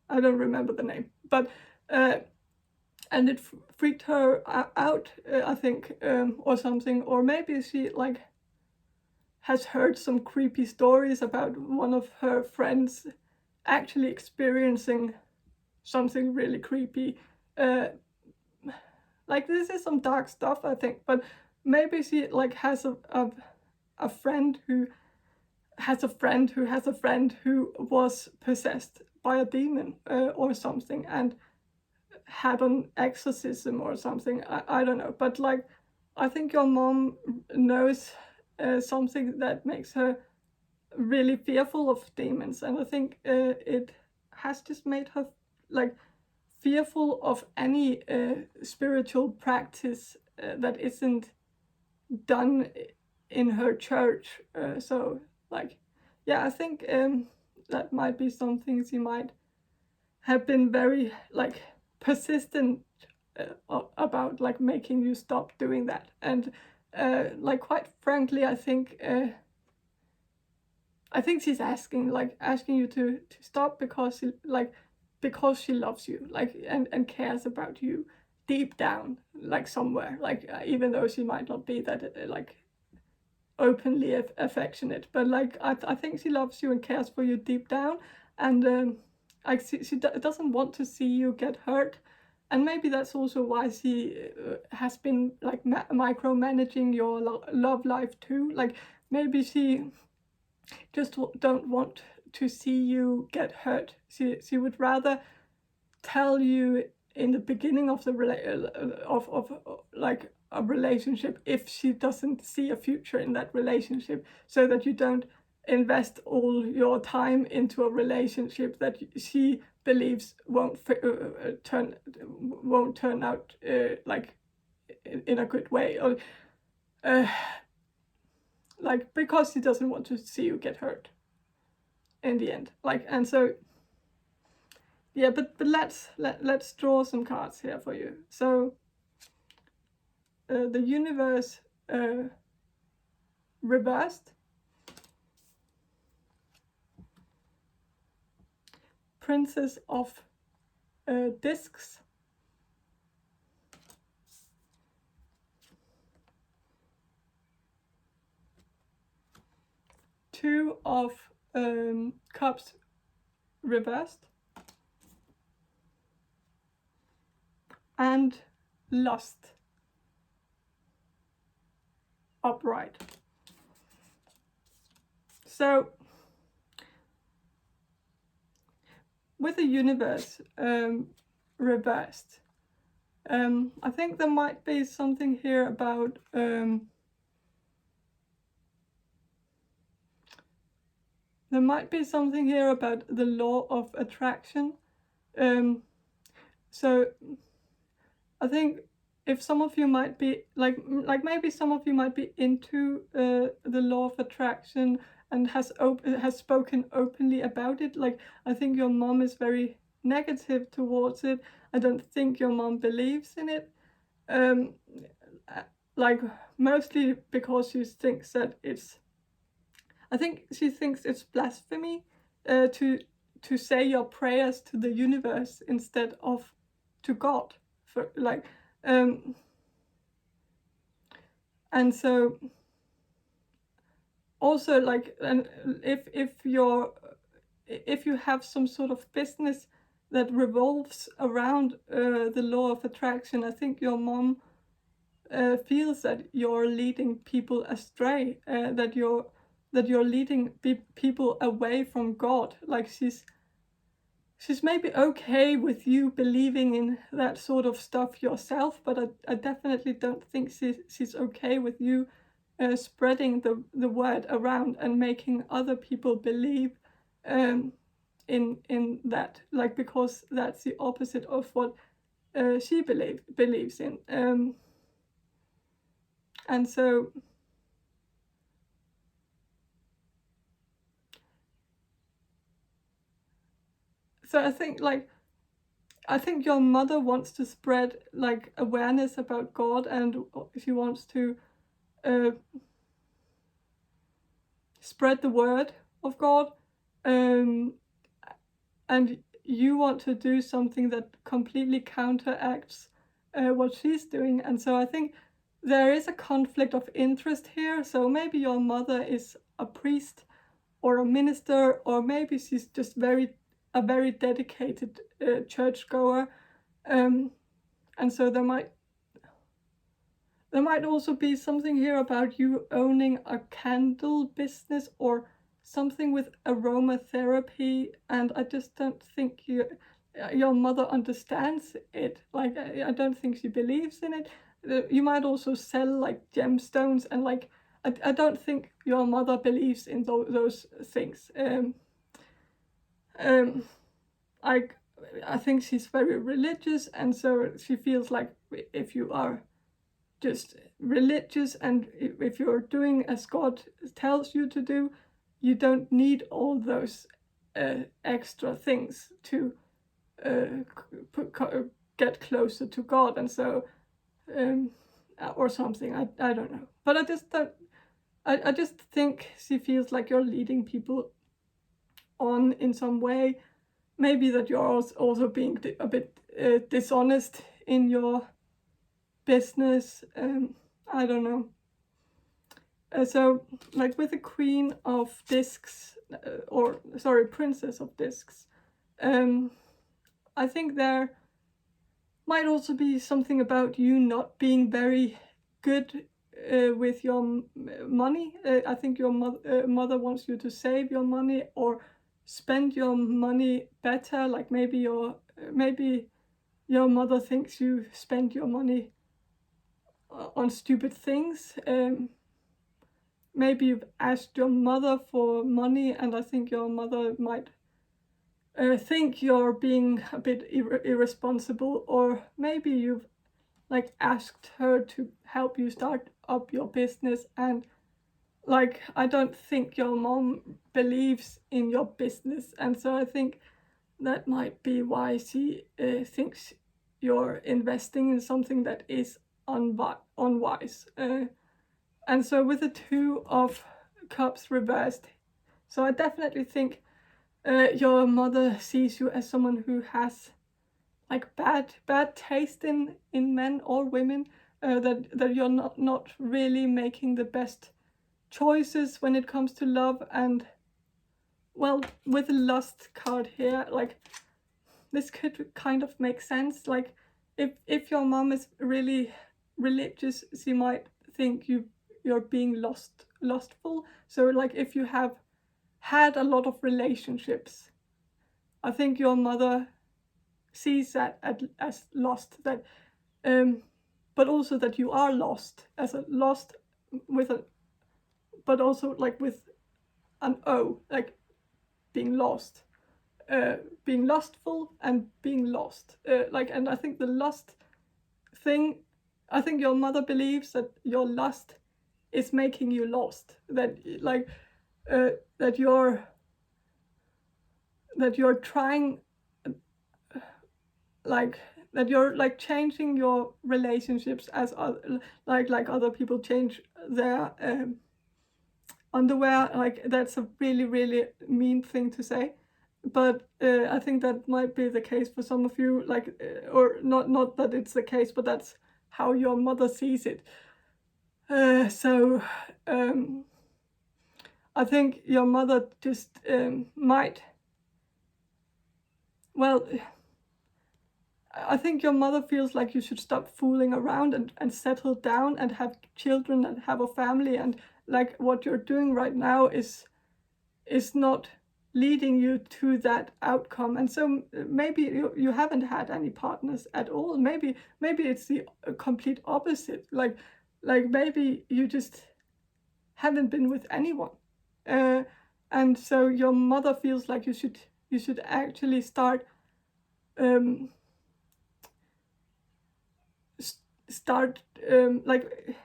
don't remember the name, but and it freaked her out, I think, or something. Or maybe she like has heard some creepy stories about one of her friends actually experiencing something really creepy. Like this is some dark stuff, I think, but maybe she like has a friend who has a friend who has a friend who was possessed by a demon or something, and had an exorcism or something. I don't know, but like I think your mom knows something that makes her really fearful of demons, and I think it has just made her like fearful of any spiritual practice that isn't done in her church. So like, yeah, I think that might be something she might have been very like persistent about, like making you stop doing that. And like quite frankly, I think she's asking you to stop because she loves you, like, and cares about you deep down, like somewhere, like even though she might not be that like openly affectionate, but like I think she loves you and cares for you deep down. And like she doesn't want to see you get hurt. And maybe that's also why she has been like micromanaging your love life too. Like maybe she just don't want to see you get hurt. She would rather tell you in the beginning of the of like a relationship, if she doesn't see a future in that relationship, so that you don't invest all your time into a relationship that she believes won't turn out like in a good way, or like because she doesn't want to see you get hurt in the end. Like, and so yeah, but let's draw some cards here for you. So the universe reversed, Princess of Discs, Two of Cups reversed, and lust upright. So with the universe reversed, I think there might be something here about the law of attraction. So I think if some of you might be like maybe some of you might be into the law of attraction and has spoken openly about it. Like, I think your mom is very negative towards it. I don't think your mom believes in it. Like, mostly because she thinks that she thinks it's blasphemy to say your prayers to the universe instead of to God. For like, and so also, like, and if you have some sort of business that revolves around the law of attraction, I think your mom feels that you're leading people astray, that you're leading people away from God. Like, she's maybe okay with you believing in that sort of stuff yourself, but I definitely don't think she's okay with you spreading the word around and making other people believe in that, like, because that's the opposite of what she believes in. And so I think your mother wants to spread like awareness about God, and she wants to spread the word of God, and you want to do something that completely counteracts what she's doing. And so I think there is a conflict of interest here. So maybe your mother is a priest or a minister, or maybe she's just a very dedicated churchgoer, and so there might also be something here about you owning a candle business or something with aromatherapy, and I just don't think your mother understands it. Like, I don't think she believes in it. You might also sell like gemstones, and like I don't think your mother believes in those things. I think she's very religious, and so she feels like if you are just religious and if you're doing as God tells you to do, you don't need all those extra things to get closer to God. And so or something, I don't know, but I just think she feels like you're leading people on in some way. Maybe that you're also being a bit dishonest in your business. I don't know. So, like with the Queen of Discs, Princess of Discs, I think there might also be something about you not being very good with your money. I think your mother wants you to save your money or spend your money better. Like maybe your mother thinks you spend your money on stupid things. Maybe you've asked your mother for money, and I think your mother might think you're being a bit irresponsible, or maybe you've like asked her to help you start up your business, and like I don't think your mom believes in your business, and so I think that might be why she thinks you're investing in something that is unwise. And so with the Two of Cups reversed, so I definitely think your mother sees you as someone who has like bad taste in men or women, that you're not really making the best choices when it comes to love. And well, with the lust card here, like this could kind of make sense. Like if your mom is really religious, she might think you're being lustful. So like if you have had a lot of relationships, I think your mother sees that as lost, that but also that you are lost, as a lost with a, but also like with an O, like being lost, being lustful and being lost. Like, and I think the lust thing, I think your mother believes that your lust is making you lost. That like that you're trying, like that you're like changing your relationships as like other people change their underwear. Like that's a really mean thing to say, but I think that might be the case for some of you, like or not that it's the case, but that's how your mother sees it. So I think your mother just might, well, I think your mother feels like you should stop fooling around and settle down and have children and have a family, and like what you're doing right now is not leading you to that outcome. And so maybe you haven't had any partners at all. Maybe it's the complete opposite. Like maybe you just haven't been with anyone. And so your mother feels like you should actually start like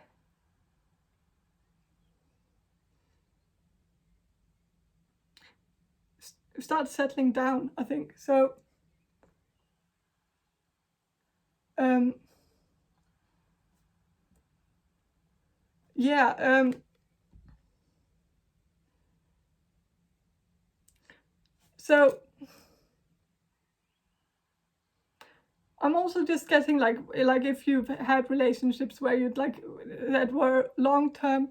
start settling down, I think. So yeah, so I'm also just getting like if you've had relationships where you'd like that were long term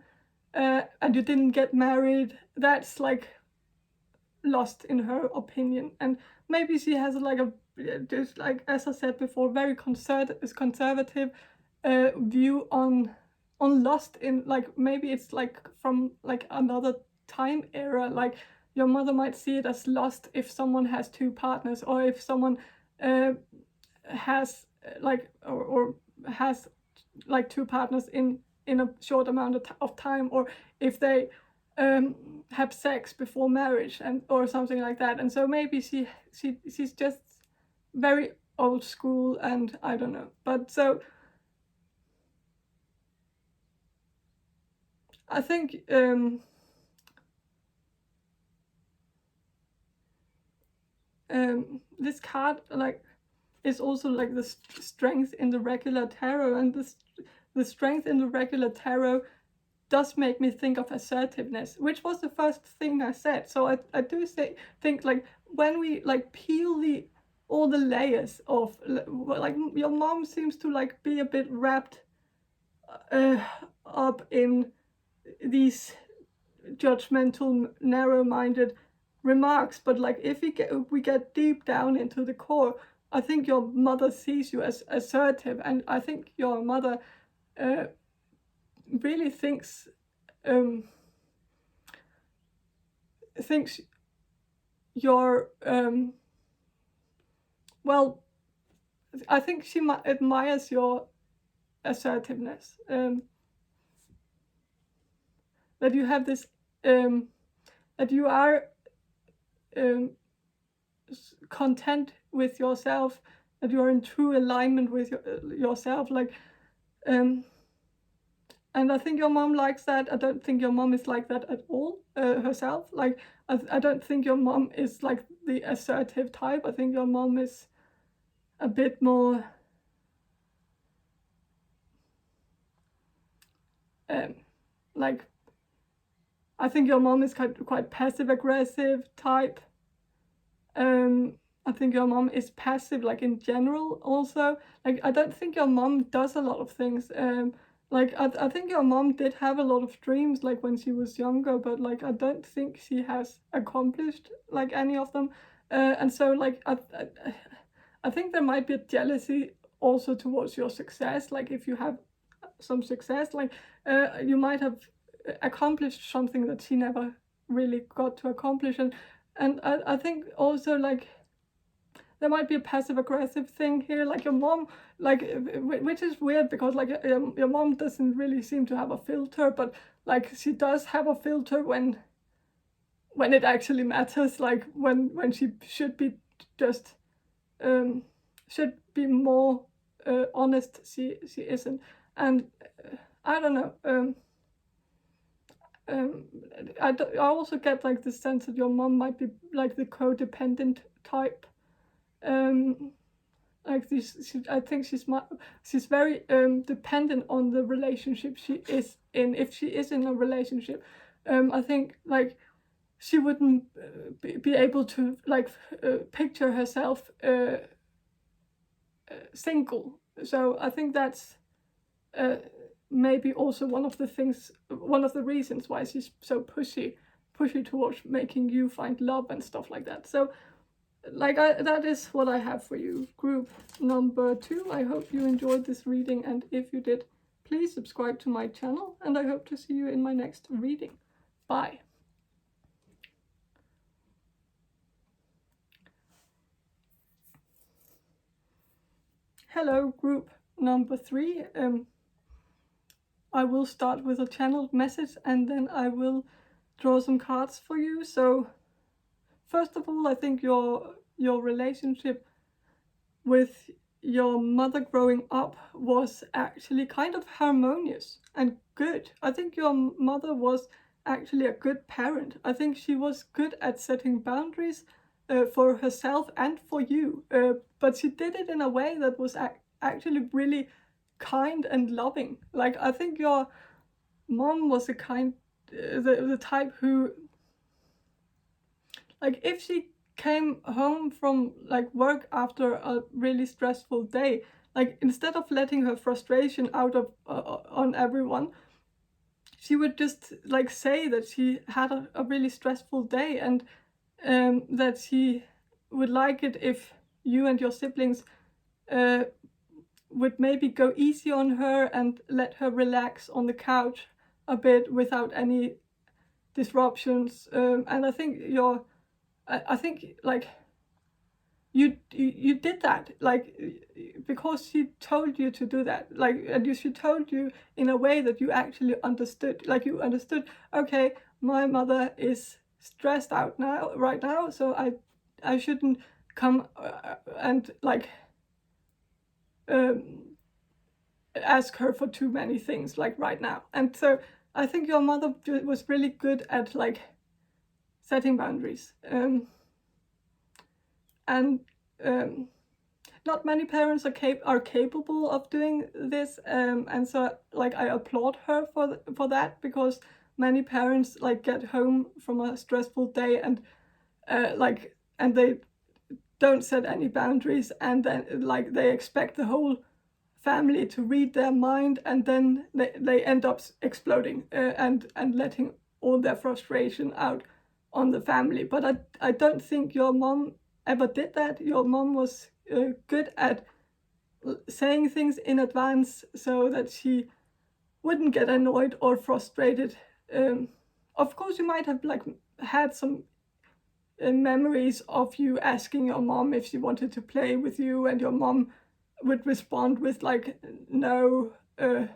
and you didn't get married, that's like lost in her opinion. And maybe she has like a, just like as I said before, very conservative view on lust. In like maybe it's like from like another time era. Like your mother might see it as lust if someone has two partners, or if someone has like or has like two partners in a short amount of time, or if they have sex before marriage and or something like that. And so maybe she's just very old school, and I don't know. But so I think this card like is also like the strength in the regular tarot, and the strength in the regular tarot does make me think of assertiveness, which was the first thing I said. So I do think like when we like peel all the layers of like your mom seems to like be a bit wrapped up in these judgmental, narrow-minded remarks, but like if we get deep down into the core, I think your mother sees you as assertive, and I think your mother really thinks you're well, I think she admires your assertiveness, that you have this that you are content with yourself, that you are in true alignment with yourself, like and I think your mom likes that. I don't think your mom is like that at all herself. Like I don't think your mom is like the assertive type. I think your mom is a bit more like, I think your mom is quite passive aggressive type. I think your mom is passive, like in general also. Like I don't think your mom does a lot of things. Like I think your mom did have a lot of dreams like when she was younger, but like I don't think she has accomplished like any of them. And so like I think there might be a jealousy also towards your success. Like if you have some success, like you might have accomplished something that she never really got to accomplish. And I think also like there might be a passive-aggressive thing here, like your mom, like, which is weird because like your mom doesn't really seem to have a filter, but like she does have a filter when it actually matters, like when she should be just should be more honest. She isn't, and I don't know. I also get like the sense that your mom might be like the codependent type. Like this, I think she's very dependent on the relationship she is in. If she is in a relationship, I think like she wouldn't be able to like picture herself single. So I think that's maybe also one of the reasons why she's so pushy towards making you find love and stuff like that. So like that is what I have for you, group number 2. I hope you enjoyed this reading, and if you did, please subscribe to my channel, and I hope to see you in my next reading. Bye. Hello, group number 3. I will start with a channeled message, and then I will draw some cards for you. So first of all, I think your relationship with your mother growing up was actually kind of harmonious and good. I think your mother was actually a good parent. I think she was good at setting boundaries for herself and for you, but she did it in a way that was actually really kind and loving. Like I think your mom was the type who, like, if she came home from like work after a really stressful day, like instead of letting her frustration out of on everyone, she would just like say that she had a really stressful day, and that she would like it if you and your siblings would maybe go easy on her and let her relax on the couch a bit without any disruptions. And I think like you did that, like, because she told you to do that, like, and she told you in a way that you actually understood, like you understood, okay, my mother is stressed out right now, so I shouldn't come and like ask her for too many things like right now. And so I think your mother was really good at like setting boundaries. And not many parents are capable of doing this, and so like I applaud her for that, because many parents like get home from a stressful day and and they don't set any boundaries, and then like they expect the whole family to read their mind, and then they end up exploding and letting all their frustration out on the family. But I don't think your mom ever did that. Your mom was good at saying things in advance so that she wouldn't get annoyed or frustrated. Of course, you might have like had some memories of you asking your mom if she wanted to play with you, and your mom would respond with like no, but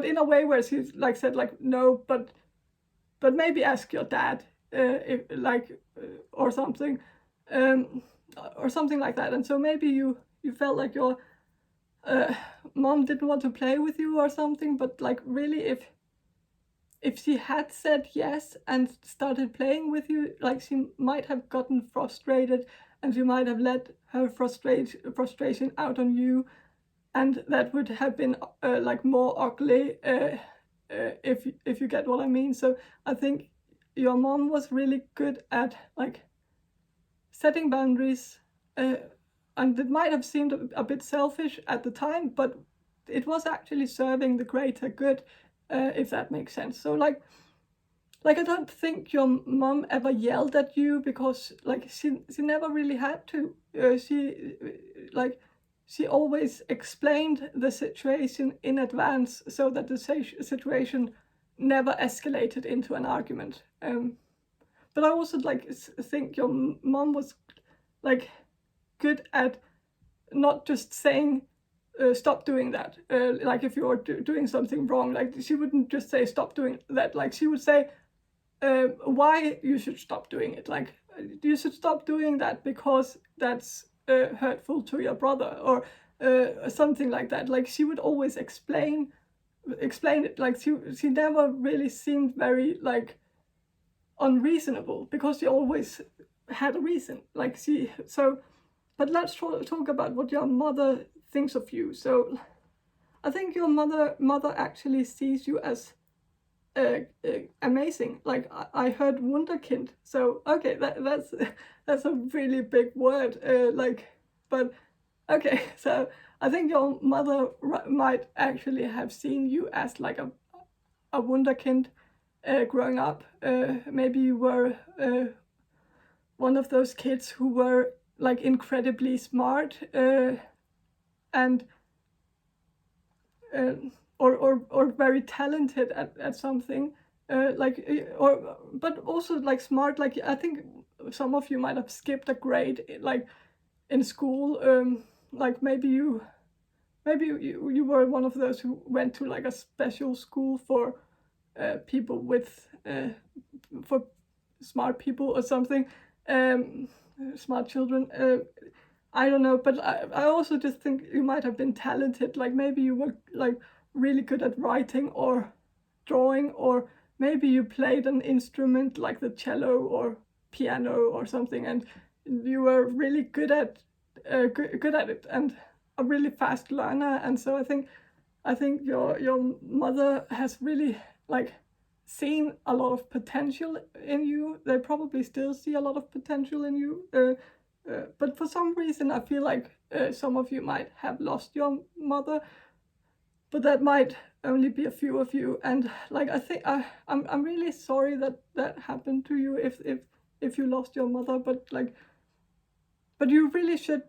in a way where she like said like no, but maybe ask your dad if like or something, or something like that. And so maybe you felt like your mom didn't want to play with you or something, but like really if she had said yes and started playing with you, like she might have gotten frustrated, and you might have let her frustration out on you, and that would have been like more ugly, if you get what I mean. So I think your mom was really good at like setting boundaries, and it might have seemed a bit selfish at the time, but it was actually serving the greater good, if that makes sense. So like like, I don't think your mom ever yelled at you, because like she never really had to. She always explained the situation in advance, so that the situation never escalated into an argument. But I also like think your mom was like good at not just saying stop doing that. Like if you were doing something wrong, like she wouldn't just say stop doing that. Like she would say why you should stop doing it. Like you should stop doing that because that's hurtful to your brother, or something like that. Like she would always explain it. Like she never really seemed very like unreasonable, because she always had a reason. Like but let's talk about what your mother thinks of you. So I think your mother actually sees you as amazing. Like I heard wunderkind. So okay, that's a really big word. But okay. So I think your mother might actually have seen you as like a wunderkind growing up. Maybe you were one of those kids who were like incredibly smart and or very talented at something, but also like smart. Like I think some of you might have skipped a grade like in school. Like maybe you were one of those who went to like a special school for people with for smart people or something, smart children. I don't know, but I also just think you might have been talented. Like maybe you were like really good at writing or drawing, or maybe you played an instrument like the cello or piano or something, and you were really good at it, and a really fast learner. And so I think your mother has really like seen a lot of potential in you. They probably still see a lot of potential in you. But for some reason, I feel like some of you might have lost your mother, but that might only be a few of you. And like I think I'm really sorry that happened to you if you lost your mother. But you really should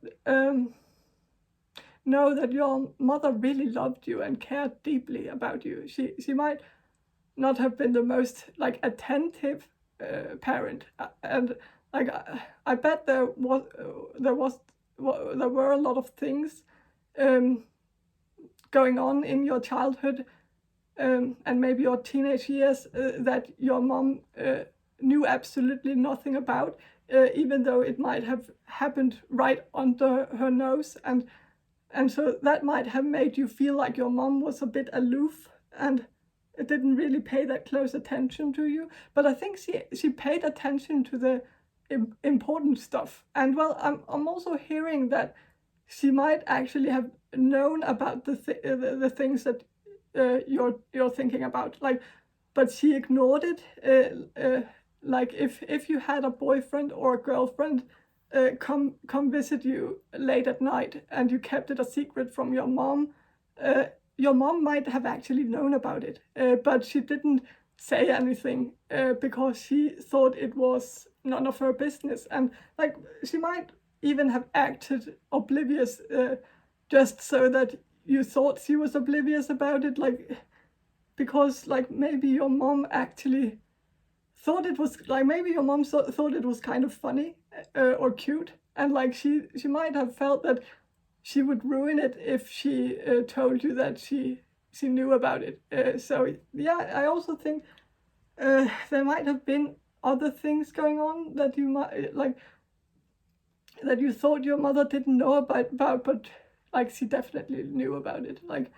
know that your mother really loved you and cared deeply about you. She might not have been the most like attentive parent, and like I bet there were a lot of things going on in your childhood and maybe your teenage years that your mom knew absolutely nothing about, even though it might have happened right under her nose, and so that might have made you feel like your mom was a bit aloof and it didn't really pay that close attention to you. But I think she paid attention to the important stuff. And well, I'm also hearing that she might actually have known about the things that you're thinking about, like, but she ignored it. Like if you had a boyfriend or a girlfriend come visit you late at night and you kept it a secret from your mom might have actually known about it, but she didn't say anything because she thought it was none of her business. And like she might even have acted oblivious just so that you thought she was oblivious about it, like because like maybe your mom actually thought it was like, maybe your mom thought it was kind of funny or cute, and like she might have felt that she would ruin it if she told you that she knew about it. So yeah, I also think there might have been other things going on that you might like, that you thought your mother didn't know about, but like she definitely knew about it. Like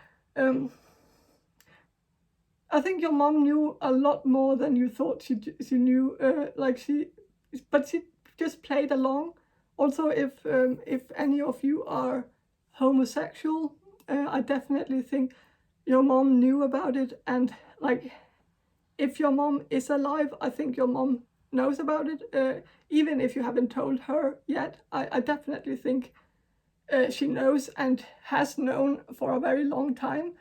I think your mom knew a lot more than you thought she knew. But she just played along. Also, if any of you are homosexual, I definitely think your mom knew about it. And like, if your mom is alive, I think your mom knows about it. Even if you haven't told her yet, I definitely think she knows and has known for a very long time.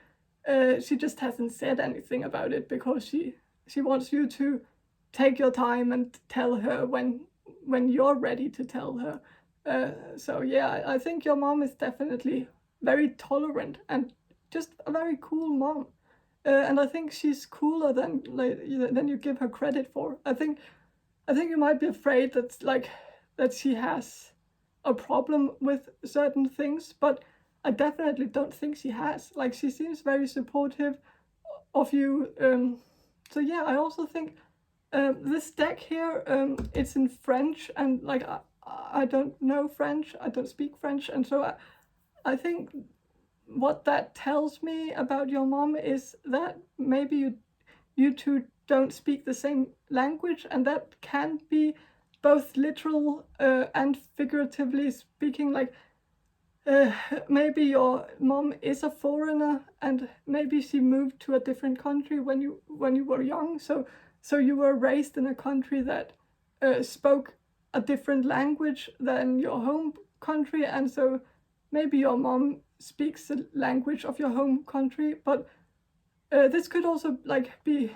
She just hasn't said anything about it because she wants you to take your time and tell her when you're ready to tell her. So yeah, I think your mom is definitely very tolerant and just a very cool mom. And I think she's cooler than you give her credit for. I think you might be afraid that she has a problem with certain things, but I definitely don't think she has. Like, she seems very supportive of you. So yeah, I also think this deck here, it's in French, and like I don't know French, I don't speak French, and so I think what that tells me about your mom is that maybe you two don't speak the same language, and that can be both literal and figuratively speaking. Like, maybe your mom is a foreigner, and maybe she moved to a different country when you were young, so you were raised in a country that spoke a different language than your home country, and so maybe your mom speaks the language of your home country. But this could also like be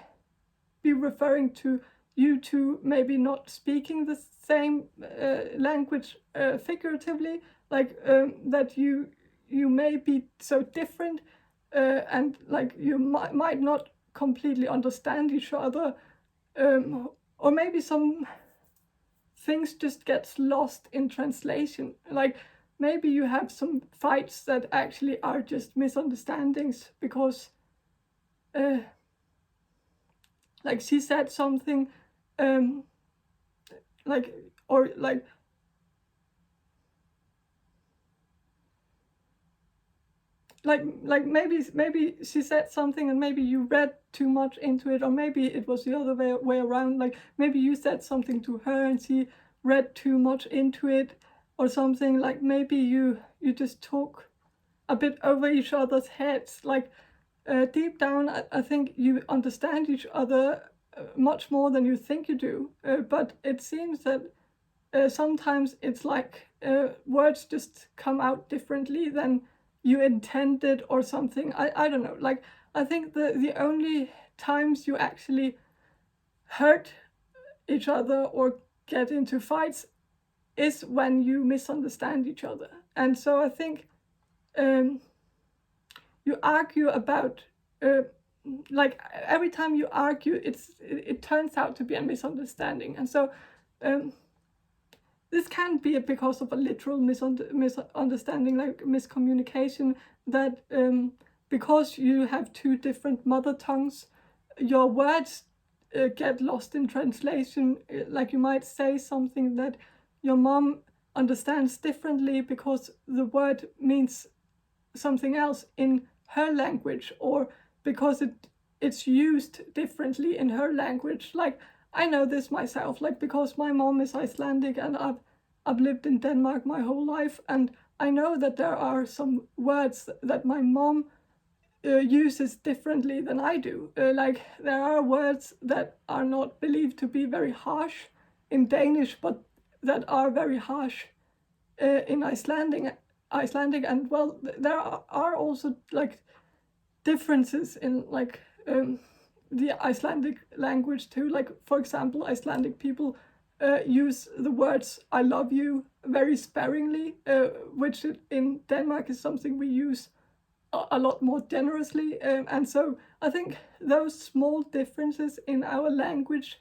referring to you two maybe not speaking the same language figuratively, like that you may be so different, and like you might not completely understand each other, or maybe some things just gets lost in translation. Like, maybe you have some fights that actually are just misunderstandings because like she said something, like, or like maybe she said something and maybe you read too much into it, or maybe it was the other way around. Like, maybe you said something to her and she read too much into it or something. Like, maybe you just talk a bit over each other's heads. Like, deep down, I think you understand each other much more than you think you do, but it seems that sometimes it's like words just come out differently than you intended or something. I don't know. Like, I think the only times you actually hurt each other or get into fights is when you misunderstand each other. And so I think you argue about like, every time you argue, it turns out to be a misunderstanding. And so this can be because of a literal misunderstanding, like miscommunication, that because you have two different mother tongues, your words get lost in translation. Like, you might say something that your mom understands differently because the word means something else in her language, or because it's used differently in her language. Like, I know this myself, like, because my mom is Icelandic and I've lived in Denmark my whole life, and I know that there are some words that my mom uses differently than I do. Like, there are words that are not believed to be very harsh in Danish, but that are very harsh in Icelandic, and well, there are also like differences in like the Icelandic language too. Like, for example, Icelandic people use the words "I love you" very sparingly, which in Denmark is something we use a lot more generously. And so I think those small differences in our language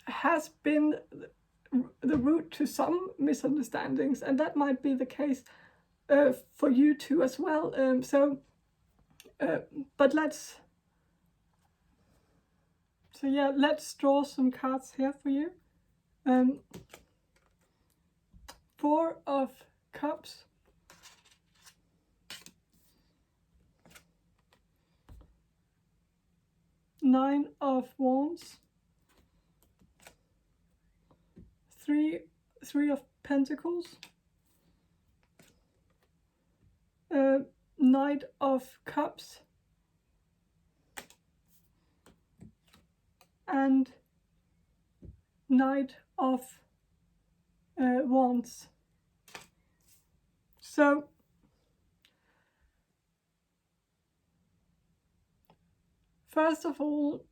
has been the root to some misunderstandings, and that might be the case for you too as well. But let's draw some cards here for you. Four of Cups, Nine of Wands, Three of Pentacles, Knight of Cups, and Knight of Wands. So first of all,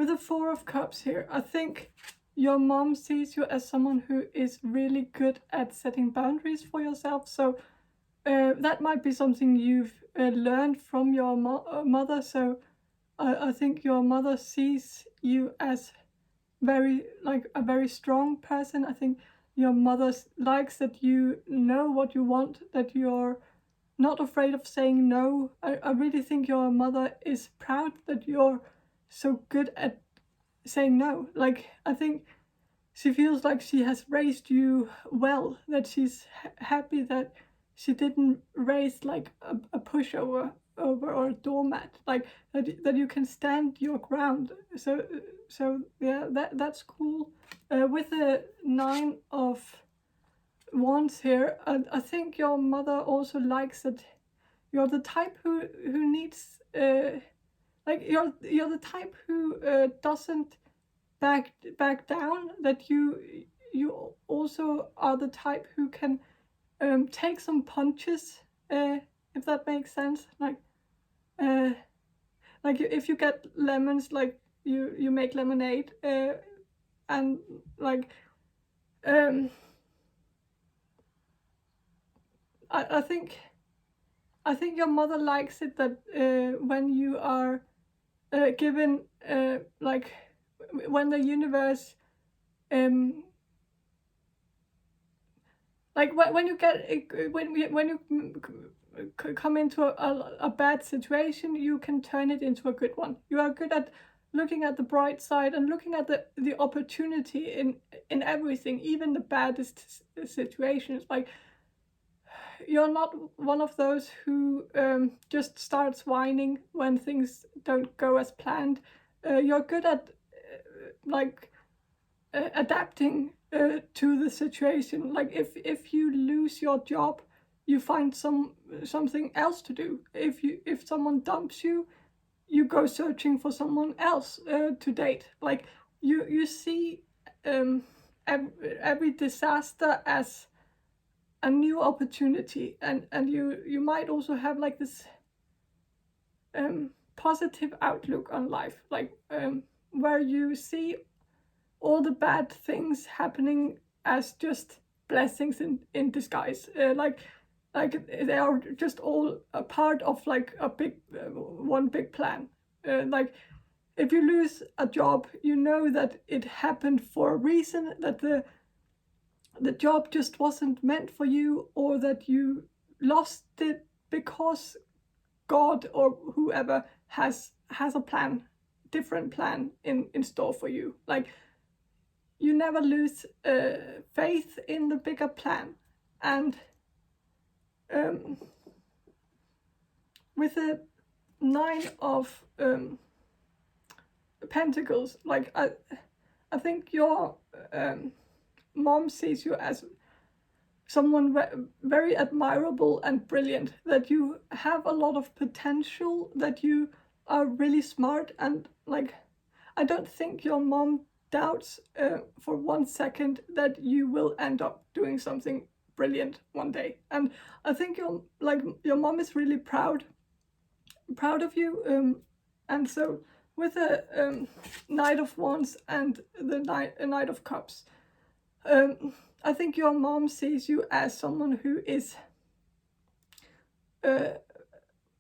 with the Four of Cups here, I think your mom sees you as someone who is really good at setting boundaries for yourself. So that might be something you've learned from your mother. So I think your mother sees you as a very strong person. I think your mother likes that you know what you want, that you're not afraid of saying no. I really think your mother is proud that you're so good at saying no. Like, I think she feels like she has raised you well, that she's happy that she didn't raise like a pushover or a doormat, like that you can stand your ground. So yeah, that's cool. With the Nine of Wands here, I think your mother also likes that you're the type who needs like you're the type who doesn't back down, that you also are the type who can take some punches, if that makes sense. Like if you get lemons, like you make lemonade, and like I think your mother likes it that when you are given like when the universe like when you get when you come into a bad situation, you can turn it into a good one. You are good at looking at the bright side and looking at the opportunity in everything, even the baddest situations. Like, you're not one of those who just starts whining when things don't go as planned. You're good at adapting to the situation. Like, if you lose your job, you find something else to do. If someone dumps you, you go searching for someone else to date. Like, you see every disaster as a new opportunity, and you might also have like this positive outlook on life, like where you see all the bad things happening as just blessings in disguise. Like they are just all a part of like a big one big plan. Like, if you lose a job, you know that it happened for a reason, that the job just wasn't meant for you, or that you lost it because God or whoever has a plan, different plan in store for you. Like, you never lose faith in the bigger plan. And with the Nine of Pentacles, like I think your mom sees you as someone very admirable and brilliant, that you have a lot of potential, that you are really smart, and like, I don't think your mom doubts for 1 second that you will end up doing something brilliant one day. And I think your mom is really proud of you. And so with the Knight of Wands and the Knight of Cups, I think your mom sees you as someone who is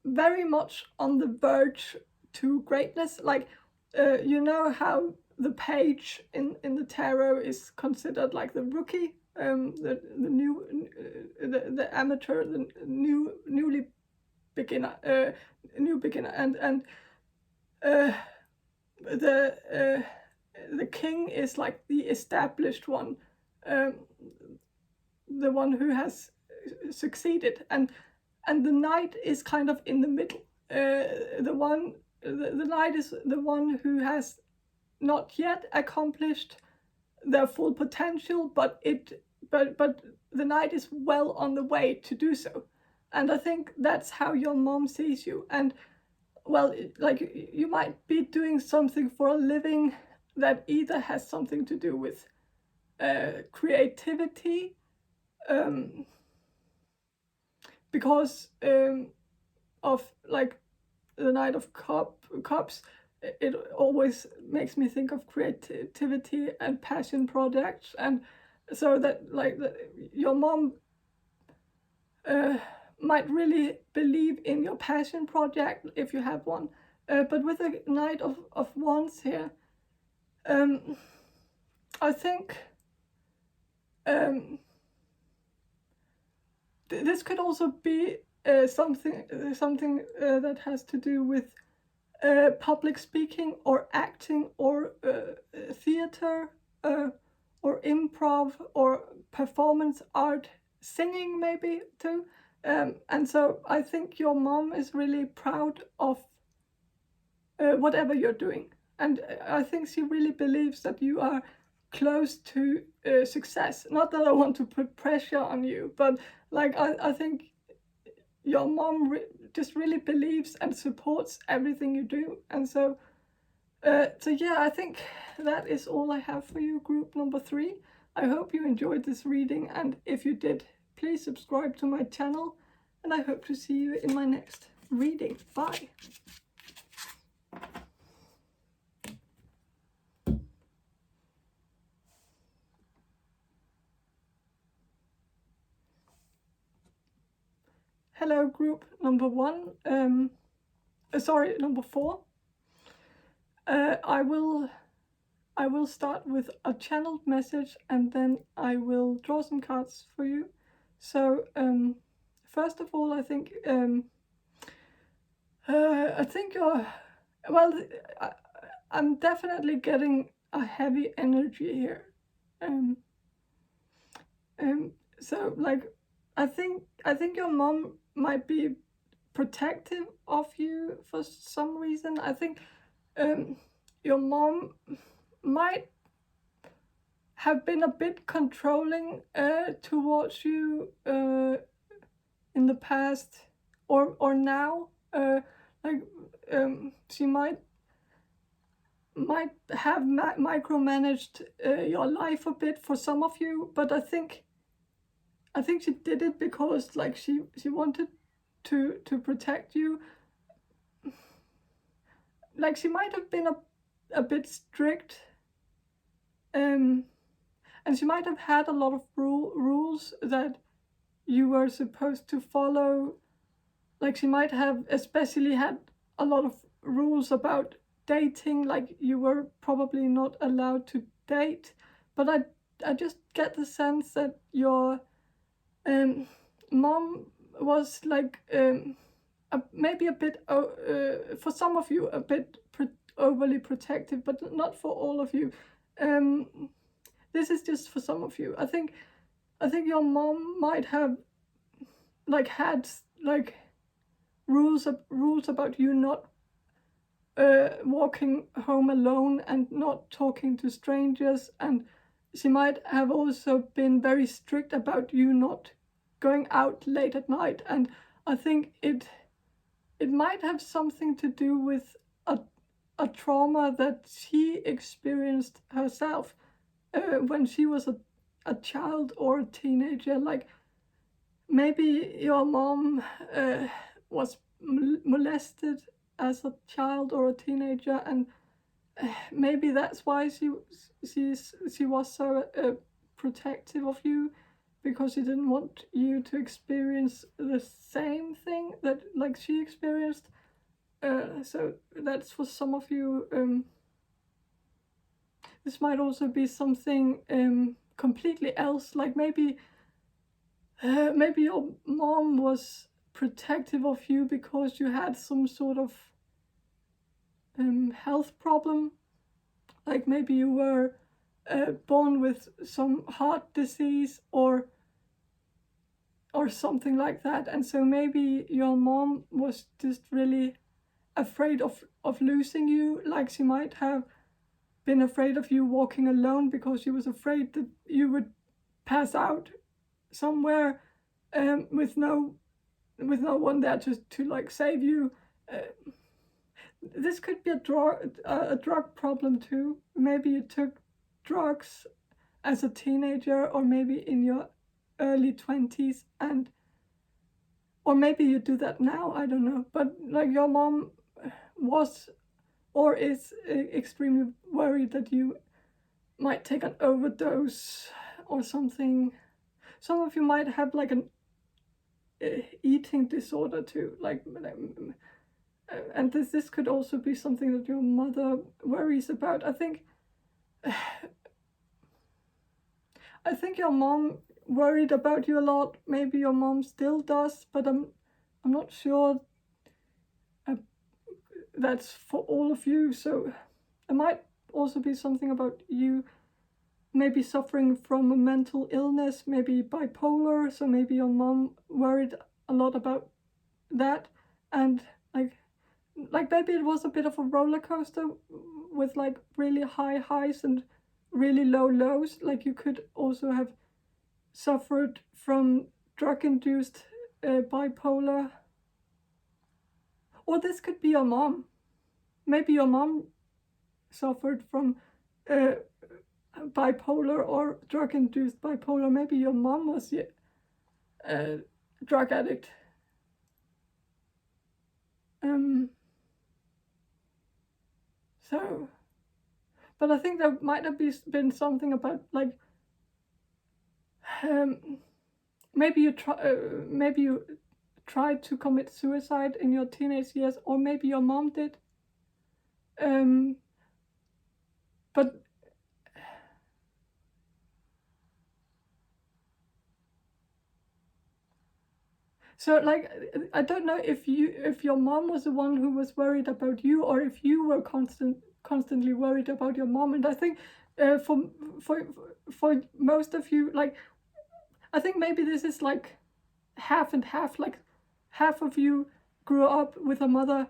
very much on the verge to greatness. Like, you know how the page in the tarot is considered like the rookie, the amateur, the new beginner, and the king is like the established one, the one who has succeeded, and the knight is kind of in the middle. The knight is the one who has not yet accomplished their full potential, but the knight is well on the way to do so. And I think that's how your mom sees you. And well, like, you might be doing something for a living that either has something to do with creativity, because of like the Knight of Cups, it always makes me think of creativity and passion projects, and so that like your mom might really believe in your passion project if you have one. But with the Knight of Wands here, I think this could also be something that has to do with public speaking or acting or theater or improv or performance art, singing maybe too. And so I think your mom is really proud of whatever you're doing. And I think she really believes that you are close to success. Not that I want to put pressure on you, but like I think your mom just really believes and supports everything you do. And so yeah, I think that is all I have for you, group number 3. I hope you enjoyed this reading, and if you did, please subscribe to my channel, and I hope to see you in my next reading. Bye. Hello, group number 1. Sorry, number 4. I will start with a channeled message, and then I will draw some cards for you. So first of all, I think you're, well, I'm definitely getting a heavy energy here. So like I think your mom might be protective of you for some reason. I think your mom might have been a bit controlling towards you in the past or now. She might have micromanaged your life a bit for some of you, but I think she did it because like she wanted to protect you. Like she might have been a bit strict, and she might have had a lot of rules that you were supposed to follow. Like she might have especially had a lot of rules about dating, like you were probably not allowed to date. But I just get the sense that your mom was like maybe a bit for some of you a bit overly protective, but not for all of you. This is just for some of you. I think your mom might have like had like rules about you not walking home alone and not talking to strangers, and she might have also been very strict about you not going out late at night. And I think it might have something to do with a trauma that she experienced herself when she was a child or a teenager. Like maybe your mom was molested as a child or a teenager, and maybe that's why she was so protective of you, because she didn't want you to experience the same thing that like she experienced. So that's for some of you. This might also be something completely else. Like maybe your mom was protective of you because you had some sort of health problem. Like maybe you were born with some heart disease or something like that, and so maybe your mom was just really afraid of losing you. Like she might have been afraid of you walking alone because she was afraid that you would pass out somewhere with no one there to like save you. This could be a drug problem too. Maybe you took drugs as a teenager, or maybe in your early 20s, or maybe you do that now, I don't know. But like your mom was or is extremely worried that you might take an overdose or something. Some of you might have like an eating disorder too, and this could also be something that your mother worries about. I think your mom worried about you a lot. Maybe your mom still does, but I'm not sure that's for all of you. So it might also be something about you maybe suffering from a mental illness, maybe bipolar. So maybe your mom worried a lot about that, and like maybe it was a bit of a roller coaster with like really high highs and really low lows. Like you could also have suffered from drug-induced bipolar, or this could be your mom. Maybe your mom suffered from bipolar or drug-induced bipolar. Maybe your mom was a drug addict. So, but I think there might have been something about like maybe you tried to commit suicide in your teenage years, or maybe your mom did. But so like I don't know if your mom was the one who was worried about you, or if you were constantly worried about your mom. And I think for most of you, like I think maybe this is like half and half. Like half of you grew up with a mother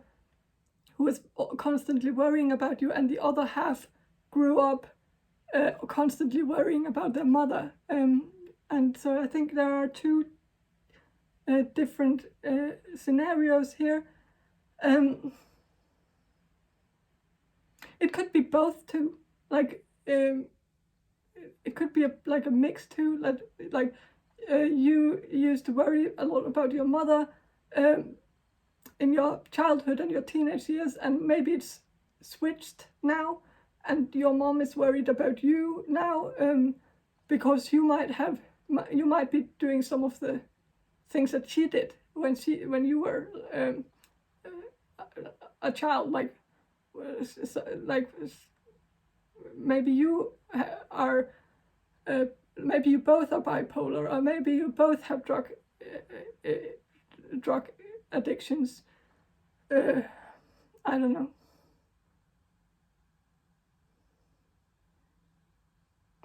who was constantly worrying about you, and the other half grew up constantly worrying about their mother. And so I think there are two different scenarios here. It could be both too. Like it could be like a mix too. Like you used to worry a lot about your mother in your childhood and your teenage years, and maybe it's switched now, and your mom is worried about you now, because you might be doing some of the things that she did when you were a child. Like maybe you are maybe you both are bipolar, or maybe you both have drug addictions. I don't know.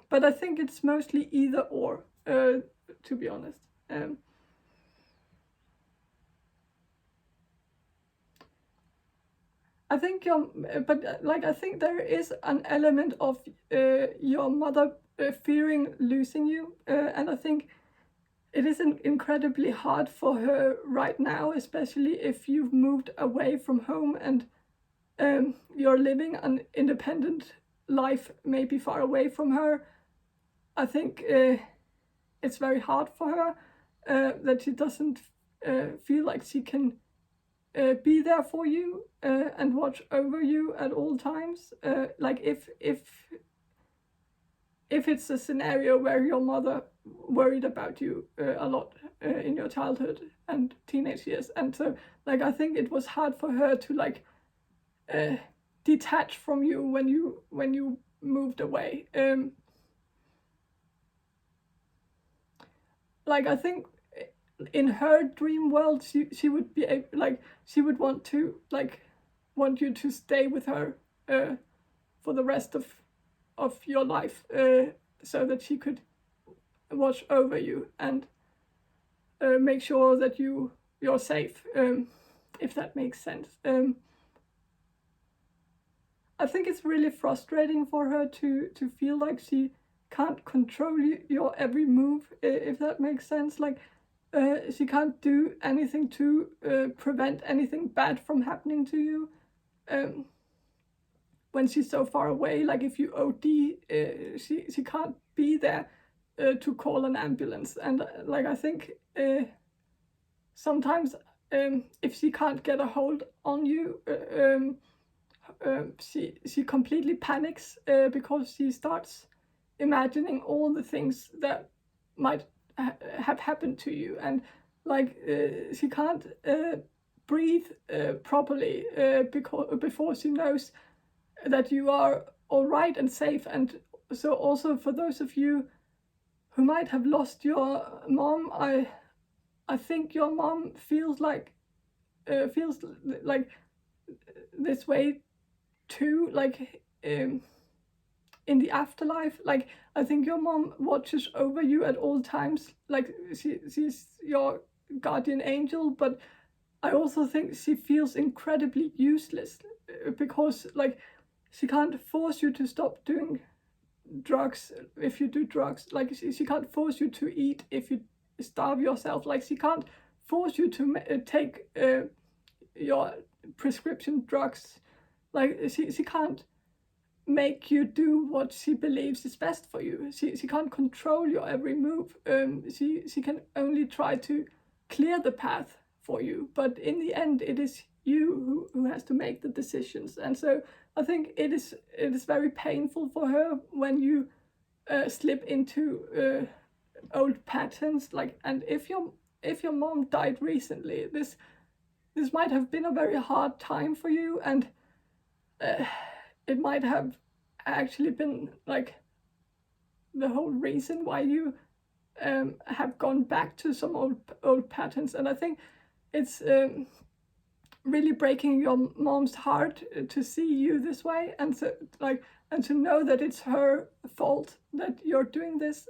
But I think it's mostly either or, to be honest. I think I think there is an element of your mother fearing losing you, and I think it is incredibly hard for her right now, especially if you've moved away from home and you're living an independent life, maybe far away from her. I think it's very hard for her that she doesn't feel like she can be there for you and watch over you at all times. Like if it's a scenario where your mother worried about you a lot in your childhood and teenage years, and so like I think it was hard for her to like detach from you when you moved away. Like I think in her dream world she would be like she would want you to stay with her for the rest of your life, so that she could watch over you and make sure that you're safe, if that makes sense. I think it's really frustrating for her to feel like she can't control your every move, if that makes sense. Like she can't do anything to prevent anything bad from happening to you when she's so far away. Like if you OD, she can't be there to call an ambulance. And like I think sometimes if she can't get a hold on you, she completely panics because she starts imagining all the things that might have happened to you, and like she can't breathe properly before she knows that you are all right and safe. And so also for those of you who might have lost your mom, I think your mom feels like this way too, like in the afterlife. Like I think your mom watches over you at all times, like she's your guardian angel, but I also think she feels incredibly useless because like she can't force you to stop doing drugs if you do drugs. Like she can't force you to eat if you starve yourself. Like she can't force you to take your prescription drugs. Like she can't make you do what she believes is best for you. She can't control your every move. She can only try to clear the path for you, but in the end it is you who has to make the decisions. And so I think it is very painful for her when you slip into old patterns. Like, and if your mom died recently, this might have been a very hard time for you, and it might have actually been like the whole reason why you have gone back to some old patterns. And I think it's really breaking your mom's heart to see you this way, and to know that it's her fault that you're doing this.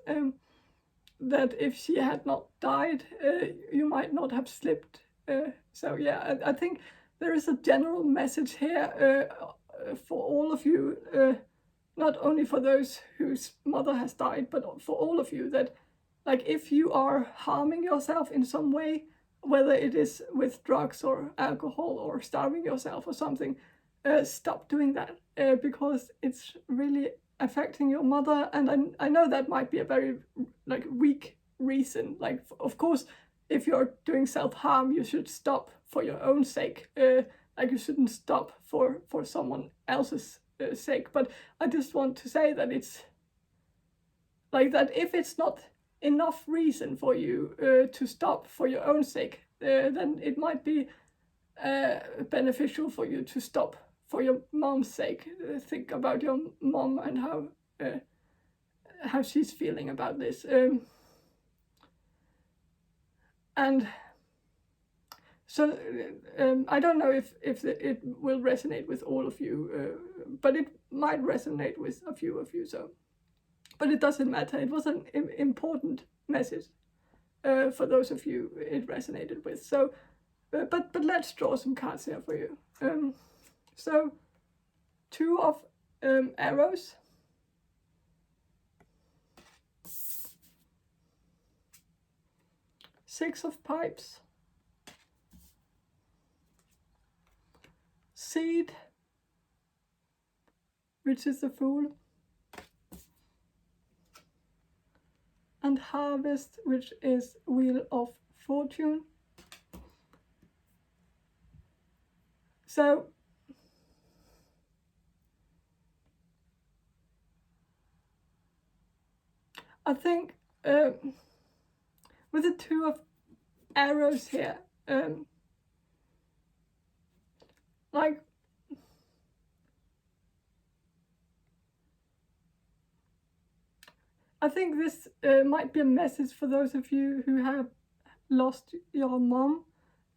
That if she had not died, you might not have slipped. So yeah, I think there is a general message here for all of you, not only for those whose mother has died, but for all of you, that like if you are harming yourself in some way, whether it is with drugs or alcohol or starving yourself or something, stop doing that because it's really affecting your mother. And I know that might be a very like weak reason. Like of course, if you're doing self-harm, you should stop for your own sake. Like you shouldn't stop for someone else's sake. But I just want to say that it's like that if it's not enough reason for you to stop for your own sake, then it might be beneficial for you to stop for your mom's sake. Think about your mom and how she's feeling about this. And so I don't know if it will resonate with all of you, but it might resonate with a few of you. So, but it doesn't matter. It was an important message for those of you it resonated with. So, but let's draw some cards here for you. So, 2 of arrows. 6 of pipes. Seed, which is the Fool. And harvest, which is Wheel of Fortune. So I think with the 2 of arrows here, like I think this might be a message for those of you who have lost your mom,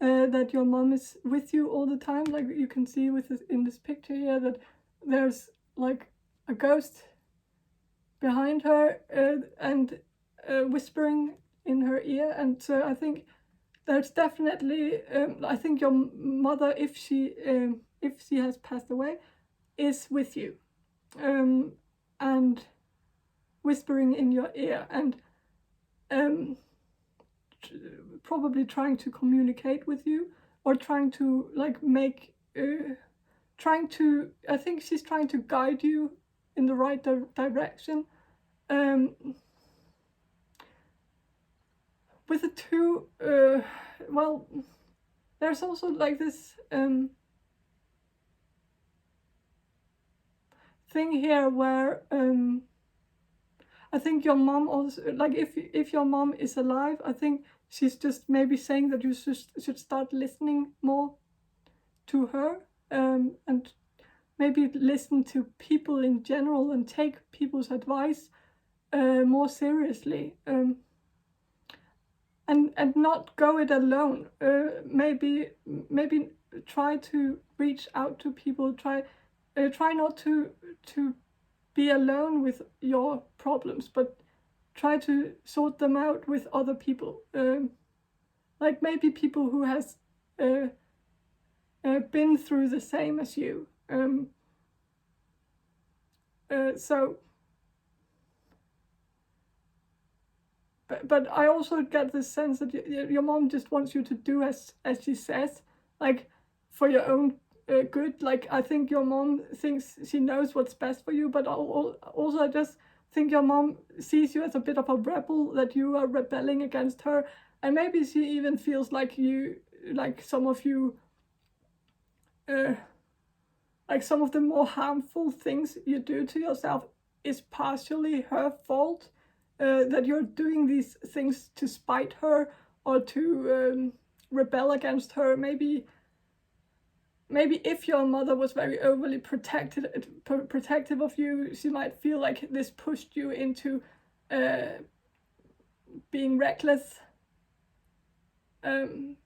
that your mom is with you all the time. Like you can see with this, in this picture here, that there's like a ghost behind her and whispering in her ear. And so I think there's definitely, I think your mother, if she has passed away, is with you, and whispering in your ear, and probably trying to communicate with you, or trying to like make, I think she's trying to guide you in the right direction. With the 2, well, there's also like this, thing here where I think your mom also, like if your mom is alive, I think she's just maybe saying that you should start listening more to her, and maybe listen to people in general and take people's advice more seriously, and not go it alone. Maybe try to reach out to people. Try not to be alone with your problems, but try to sort them out with other people. Like maybe people who has been through the same as you. So, but I also get the sense that your mom just wants you to do as she says, like for your own good. Like I think your mom thinks she knows what's best for you, but also I just think your mom sees you as a bit of a rebel, that you are rebelling against her, and maybe she even feels like some of you, like some of the more harmful things you do to yourself is partially her fault. That you're doing these things to spite her or to rebel against her. Maybe if your mother was very overly protective of you, she might feel like this pushed you into being reckless. Maybe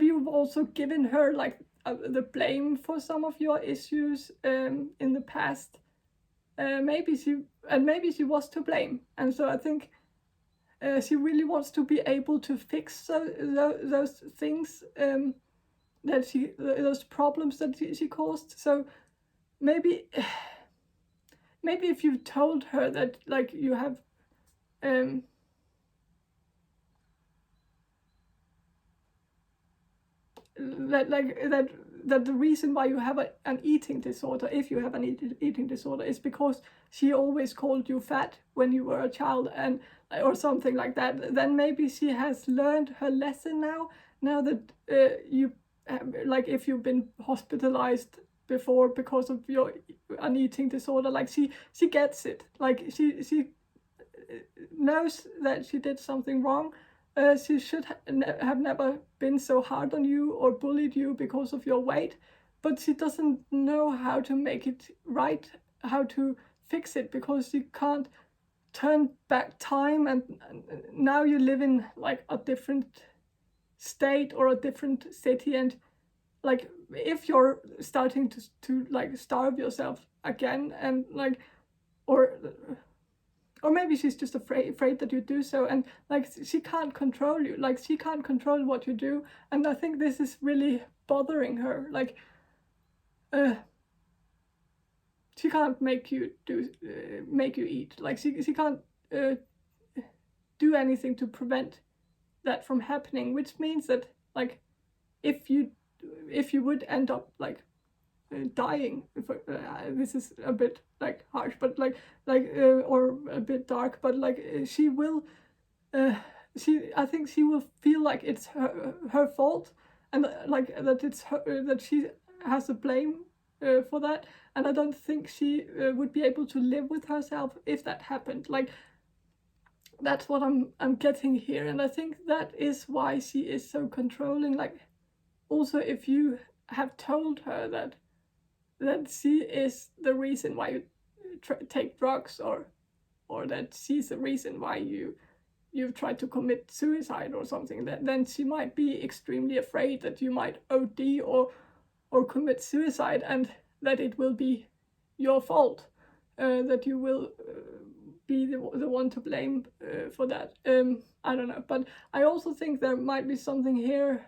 you've also given her like the blame for some of your issues in the past. Maybe she was to blame, and so I think she really wants to be able to fix those things, those problems that she caused. So maybe if you told her that like you have that the reason why you have an eating disorder, if you have an eating disorder, is because she always called you fat when you were a child, and or something like that, then maybe she has learned her lesson now that you like if you've been hospitalized before because of an eating disorder, like she gets it, like she knows that she did something wrong. She should have never been so hard on you or bullied you because of your weight, but she doesn't know how to make it right, how to fix it, because she can't turn back time, and now you live in like a different state or a different city, and like if you're starting to like starve yourself again, and like or maybe she's just afraid that you do so, and like she can't control you, like she can't control what you do, and I think this is really bothering her. Like she can't make you eat, like she can't do anything to prevent that from happening, which means that like if you would end up like dying, this is a bit like harsh, but like or a bit dark, but like she will I think she will feel like it's her fault, and like that it's her, that she has the blame for that, and I don't think she would be able to live with herself if that happened. Like that's what I'm getting here, and I think that is why she is so controlling. Like also if you have told her that she is the reason why you take drugs, or that she's the reason why you've tried to commit suicide or something, then she might be extremely afraid that you might OD or commit suicide, and that it will be your fault, that you will be the one to blame for that. I don't know, but I also think there might be something here.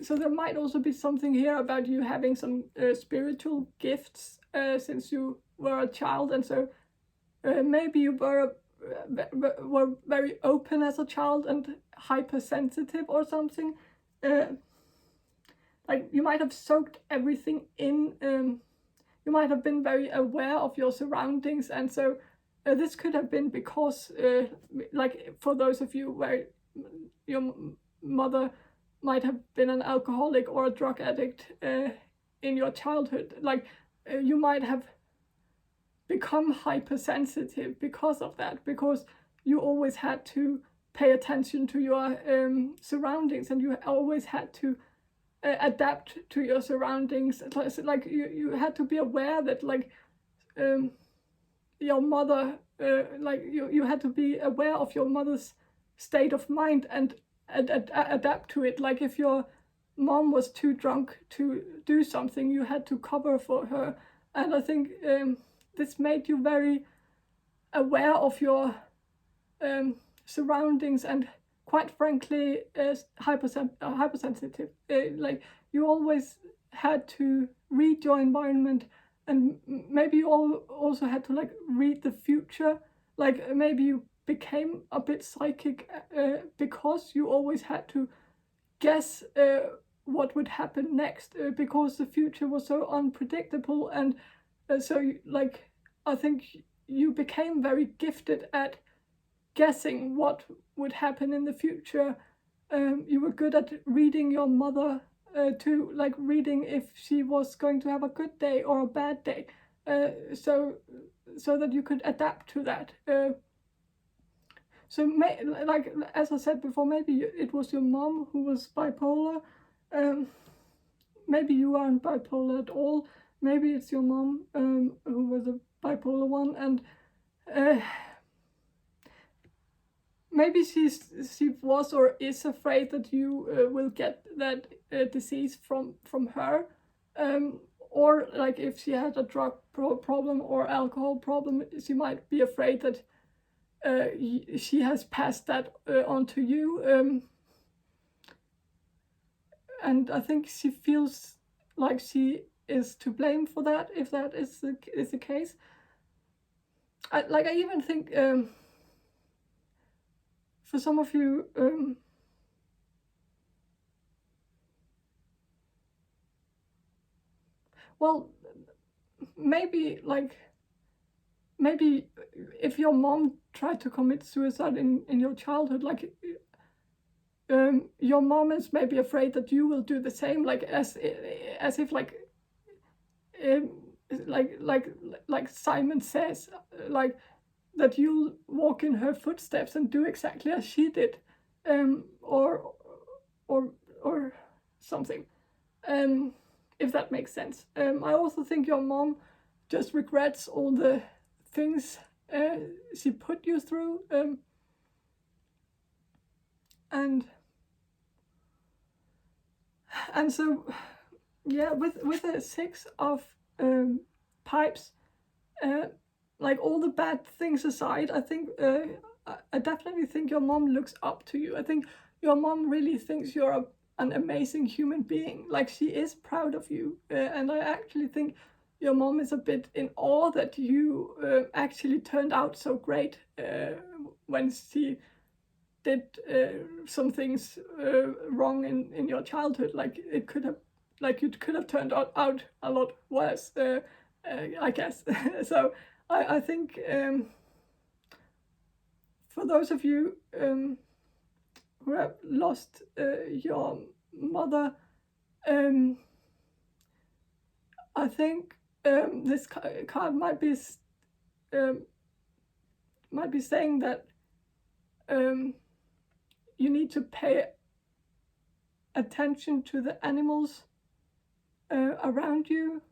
So there might also be something here about you having some spiritual gifts since you were a child, and so maybe you were very open as a child and hypersensitive or something. Like you might have soaked everything in. You might have been very aware of your surroundings, and so this could have been because, like for those of you where your mother might have been an alcoholic or a drug addict in your childhood. Like you might have become hypersensitive because of that, because you always had to pay attention to your surroundings, and you always had to adapt to your surroundings. Like you had to be aware that like your mother, like you had to be aware of your mother's state of mind and adapt to it. Like if your mom was too drunk to do something, you had to cover for her. And I think this made you very aware of your surroundings, and quite frankly hypersensitive. Like you always had to read your environment, and maybe you also had to like read the future. Like maybe you became a bit psychic because you always had to guess what would happen next, because the future was so unpredictable. And so like I think you became very gifted at guessing what would happen in the future. You were good at reading your mother too, like reading if she was going to have a good day or a bad day, so that you could adapt to that. So like as I said before, maybe it was your mom who was bipolar. Maybe you aren't bipolar at all. Maybe it's your mom who was a bipolar one, and maybe she was or is afraid that you will get that disease from her, or like if she had a drug problem or alcohol problem, she might be afraid that she has passed that on to you. And I think she feels like she is to blame for that, if that is the case. I even think for some of you, well, maybe if your mom tried to commit suicide in your childhood, like your mom is maybe afraid that you will do the same, like as if like Simon says, like that you'll walk in her footsteps and do exactly as she did, or something, if that makes sense. I also think your mom just regrets all the things she put you through, and so yeah, with the 6 of pipes, like all the bad things aside, I think I definitely think your mom looks up to you. I think your mom really thinks you're an amazing human being. Like she is proud of you, and I actually think your mom is a bit in awe that you actually turned out so great when she did some things wrong in your childhood. Like it could have, like you could have turned out a lot worse, I guess. So I think for those of you who have lost your mother, I think this card might be saying that you need to pay attention to the animals around you.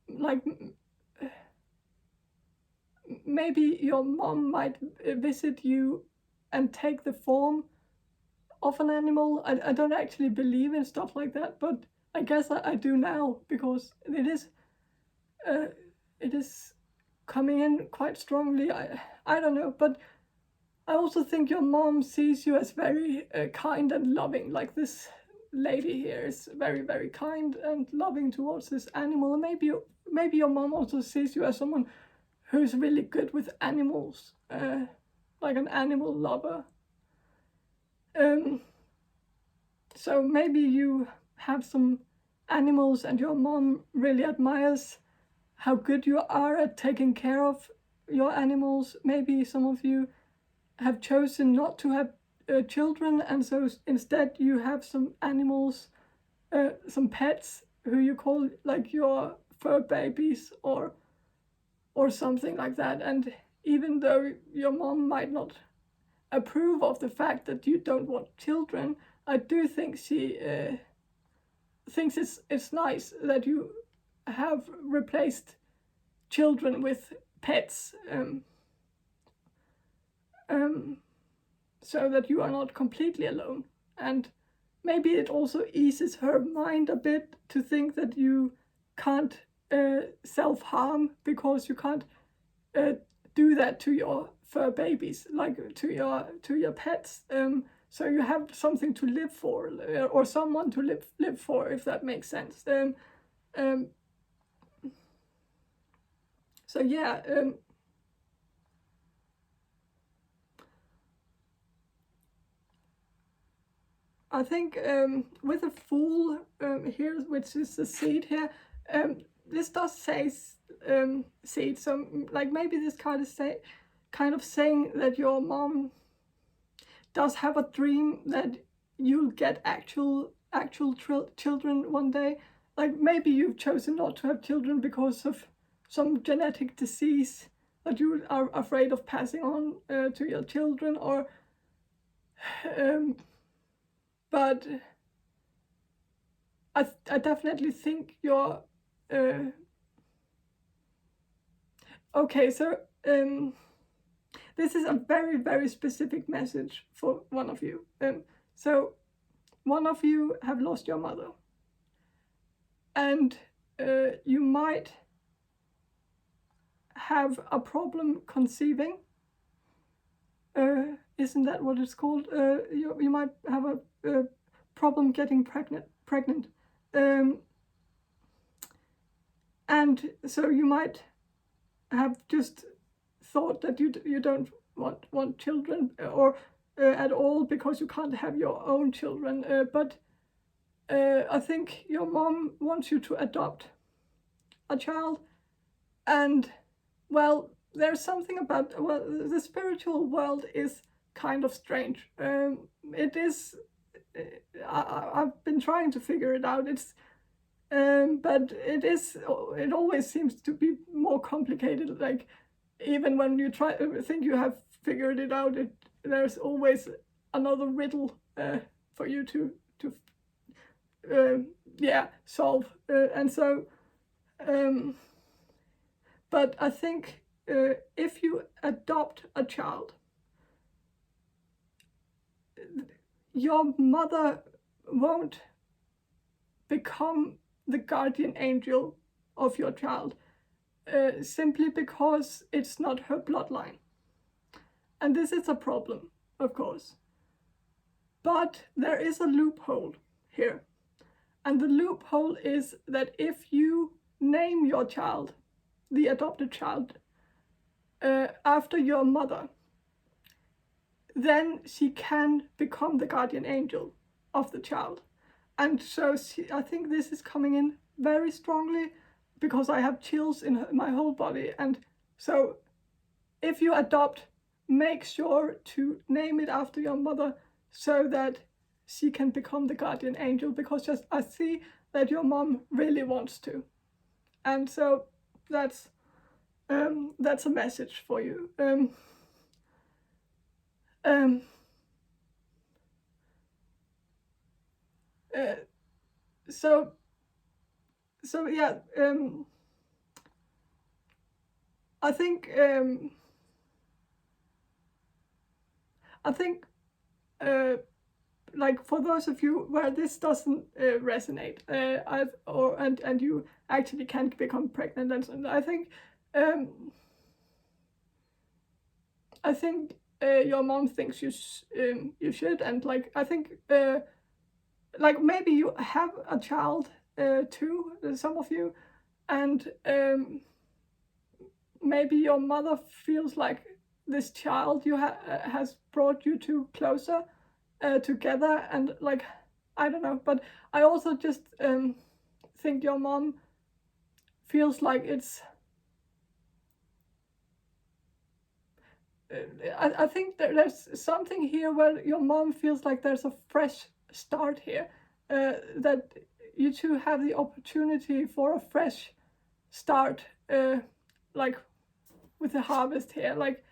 Like maybe your mom might visit you and take the form of an animal. I don't actually believe in stuff like that, but I guess I do now, because it is coming in quite strongly. I don't know, but I also think your mom sees you as very kind and loving. Like this lady here is very, very kind and loving towards this animal. And maybe your mom also sees you as someone who's really good with animals, like an animal lover. So maybe you have some animals and your mom really admires how good you are at taking care of your animals. Maybe some of you have chosen not to have children, and so instead you have some animals, some pets who you call like your fur babies or something like that. And even though your mom might not approve of the fact that you don't want children, I do think she thinks it's nice that you have replaced children with pets, so that you are not completely alone. And maybe it also eases her mind a bit to think that you can't self-harm, because you can't do that to your fur babies, like to your pets. So you have something to live for, or someone to live for, if that makes sense. So yeah, I think with a fool here, which is the seed here, this does say seed. So like maybe this card is kind of saying that your mom does have a dream that you'll get actual children one day. Like maybe you've chosen not to have children because of some genetic disease that you are afraid of passing on to your children, or but I definitely think you're okay. So this is a very, very specific message for one of you. So one of you have lost your mother, and you might have a problem conceiving. Isn't that what it's called? You might have a problem getting pregnant. And so you might have just thought that you don't want children, or at all, because you can't have your own children. But I think your mom wants you to adopt a child. And well, there's something about, well, the spiritual world is kind of strange. It is. I've been trying to figure it out. It's but it is. It always seems to be more complicated. Like even when you think you have figured it out, there's always another riddle for you to solve. And so, but I think if you adopt a child, your mother won't become the guardian angel of your child, simply because it's not her bloodline. And this is a problem, of course. But there is a loophole here. And the loophole is that if you name your child, the adopted child, after your mother, then she can become the guardian angel of the child. And so I think this is coming in very strongly, because I have chills in my whole body. And so if you adopt, make sure to name it after your mother, so that she can become the guardian angel, because just I see that your mom really wants to. And so that's a message for you. So yeah, I think like for those of you where this doesn't resonate, and you actually can't become pregnant, and I think your mom thinks you should, and like I think like maybe you have a child too, some of you, and maybe your mother feels like this child has brought you two closer together, and like I don't know, but I also just think your mom feels like it's I think there's something here where your mom feels like there's a fresh start here, that you two have the opportunity for a fresh start, like with the harvest here. Like,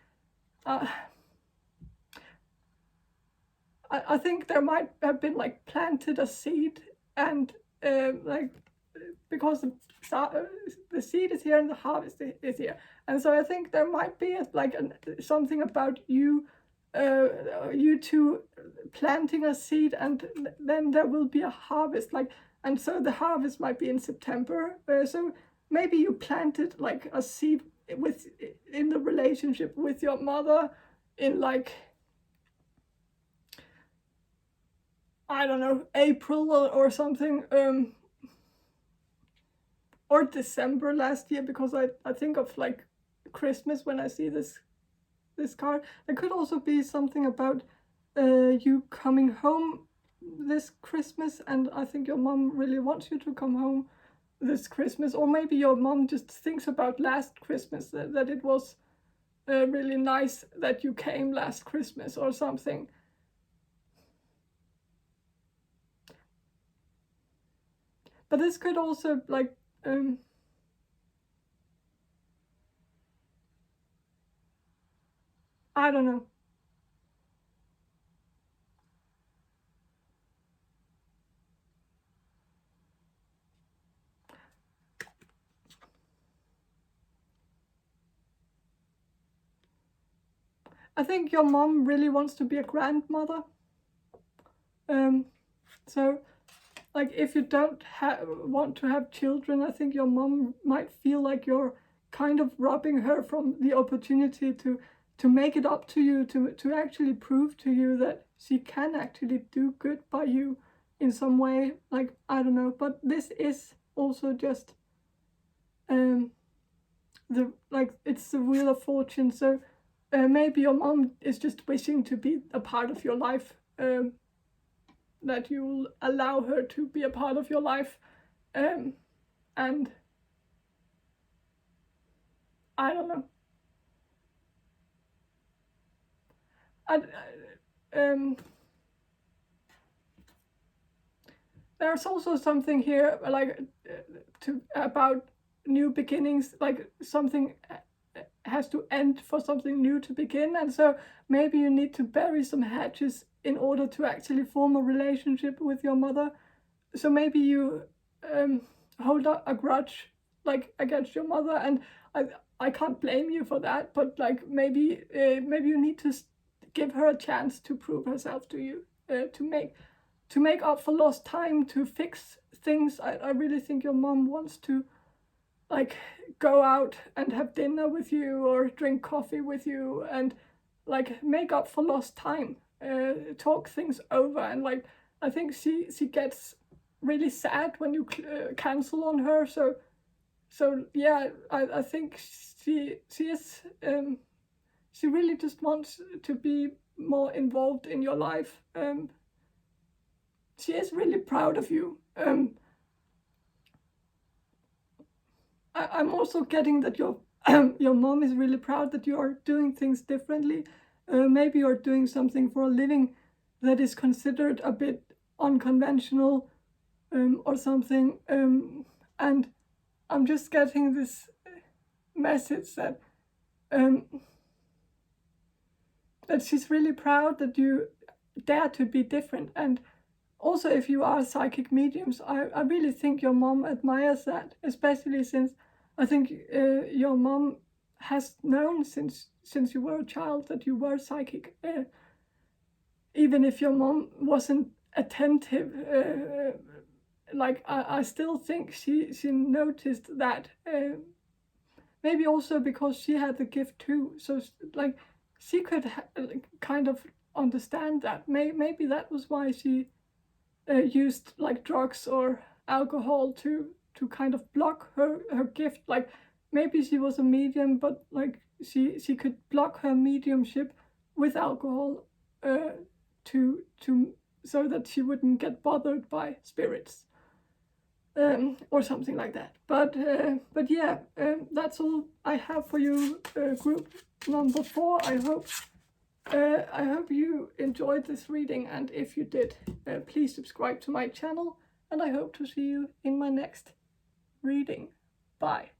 I think there might have been like planted a seed, and like, because the seed is here and the harvest is here, and so I think there might be like something about you, you two planting a seed, and then there will be a harvest. Like, and so the harvest might be in September. So maybe you planted like a seed in the relationship with your mother in like, I don't know, April or something, or December last year, because I think of like Christmas when I see this card. There could also be something about you coming home this Christmas, and I think your mom really wants you to come home this Christmas, or maybe your mom just thinks about last Christmas, that it was really nice that you came last Christmas or something. But this could also like I don't know. I think your mom really wants to be a grandmother. So like, if you don't want to have children, I think your mom might feel like you're kind of robbing her from the opportunity to make it up to you, to actually prove to you that she can actually do good by you in some way. Like, I don't know, but this is also just it's the wheel of fortune. So maybe your mom is just wishing to be a part of your life, that you'll allow her to be a part of your life, and I don't know. There's also something here like about new beginnings, like something has to end for something new to begin, and so maybe you need to bury some hatches in order to actually form a relationship with your mother. So maybe you hold a grudge like against your mother, and I can't blame you for that, but like maybe you need to give her a chance to prove herself to you, to make up for lost time, to fix things. I really think your mom wants to like go out and have dinner with you or drink coffee with you and like make up for lost time, talk things over. And like, I think she gets really sad when you cancel on her. So yeah, I think she is she really just wants to be more involved in your life. She is really proud of you. I'm also getting that your your mom is really proud that you are doing things differently. Maybe you're doing something for a living that is considered a bit unconventional, or something. And I'm just getting this message that that she's really proud that you dare to be different. And also, if you are psychic mediums, I really think your mom admires that, especially since I think your mom has known since you were a child that you were psychic. Even if your mom wasn't attentive, like I still think she noticed that. Maybe also because she had the gift too, so like she could kind of understand that. Maybe that was why she used like drugs or alcohol to kind of block her gift. Like, maybe she was a medium, but like she could block her mediumship with alcohol, to so that she wouldn't get bothered by spirits. or something like that. But yeah, that's all I have for you, group number 4. I hope you enjoyed this reading, and if you did, please subscribe to my channel, and I hope to see you in my next reading. Bye.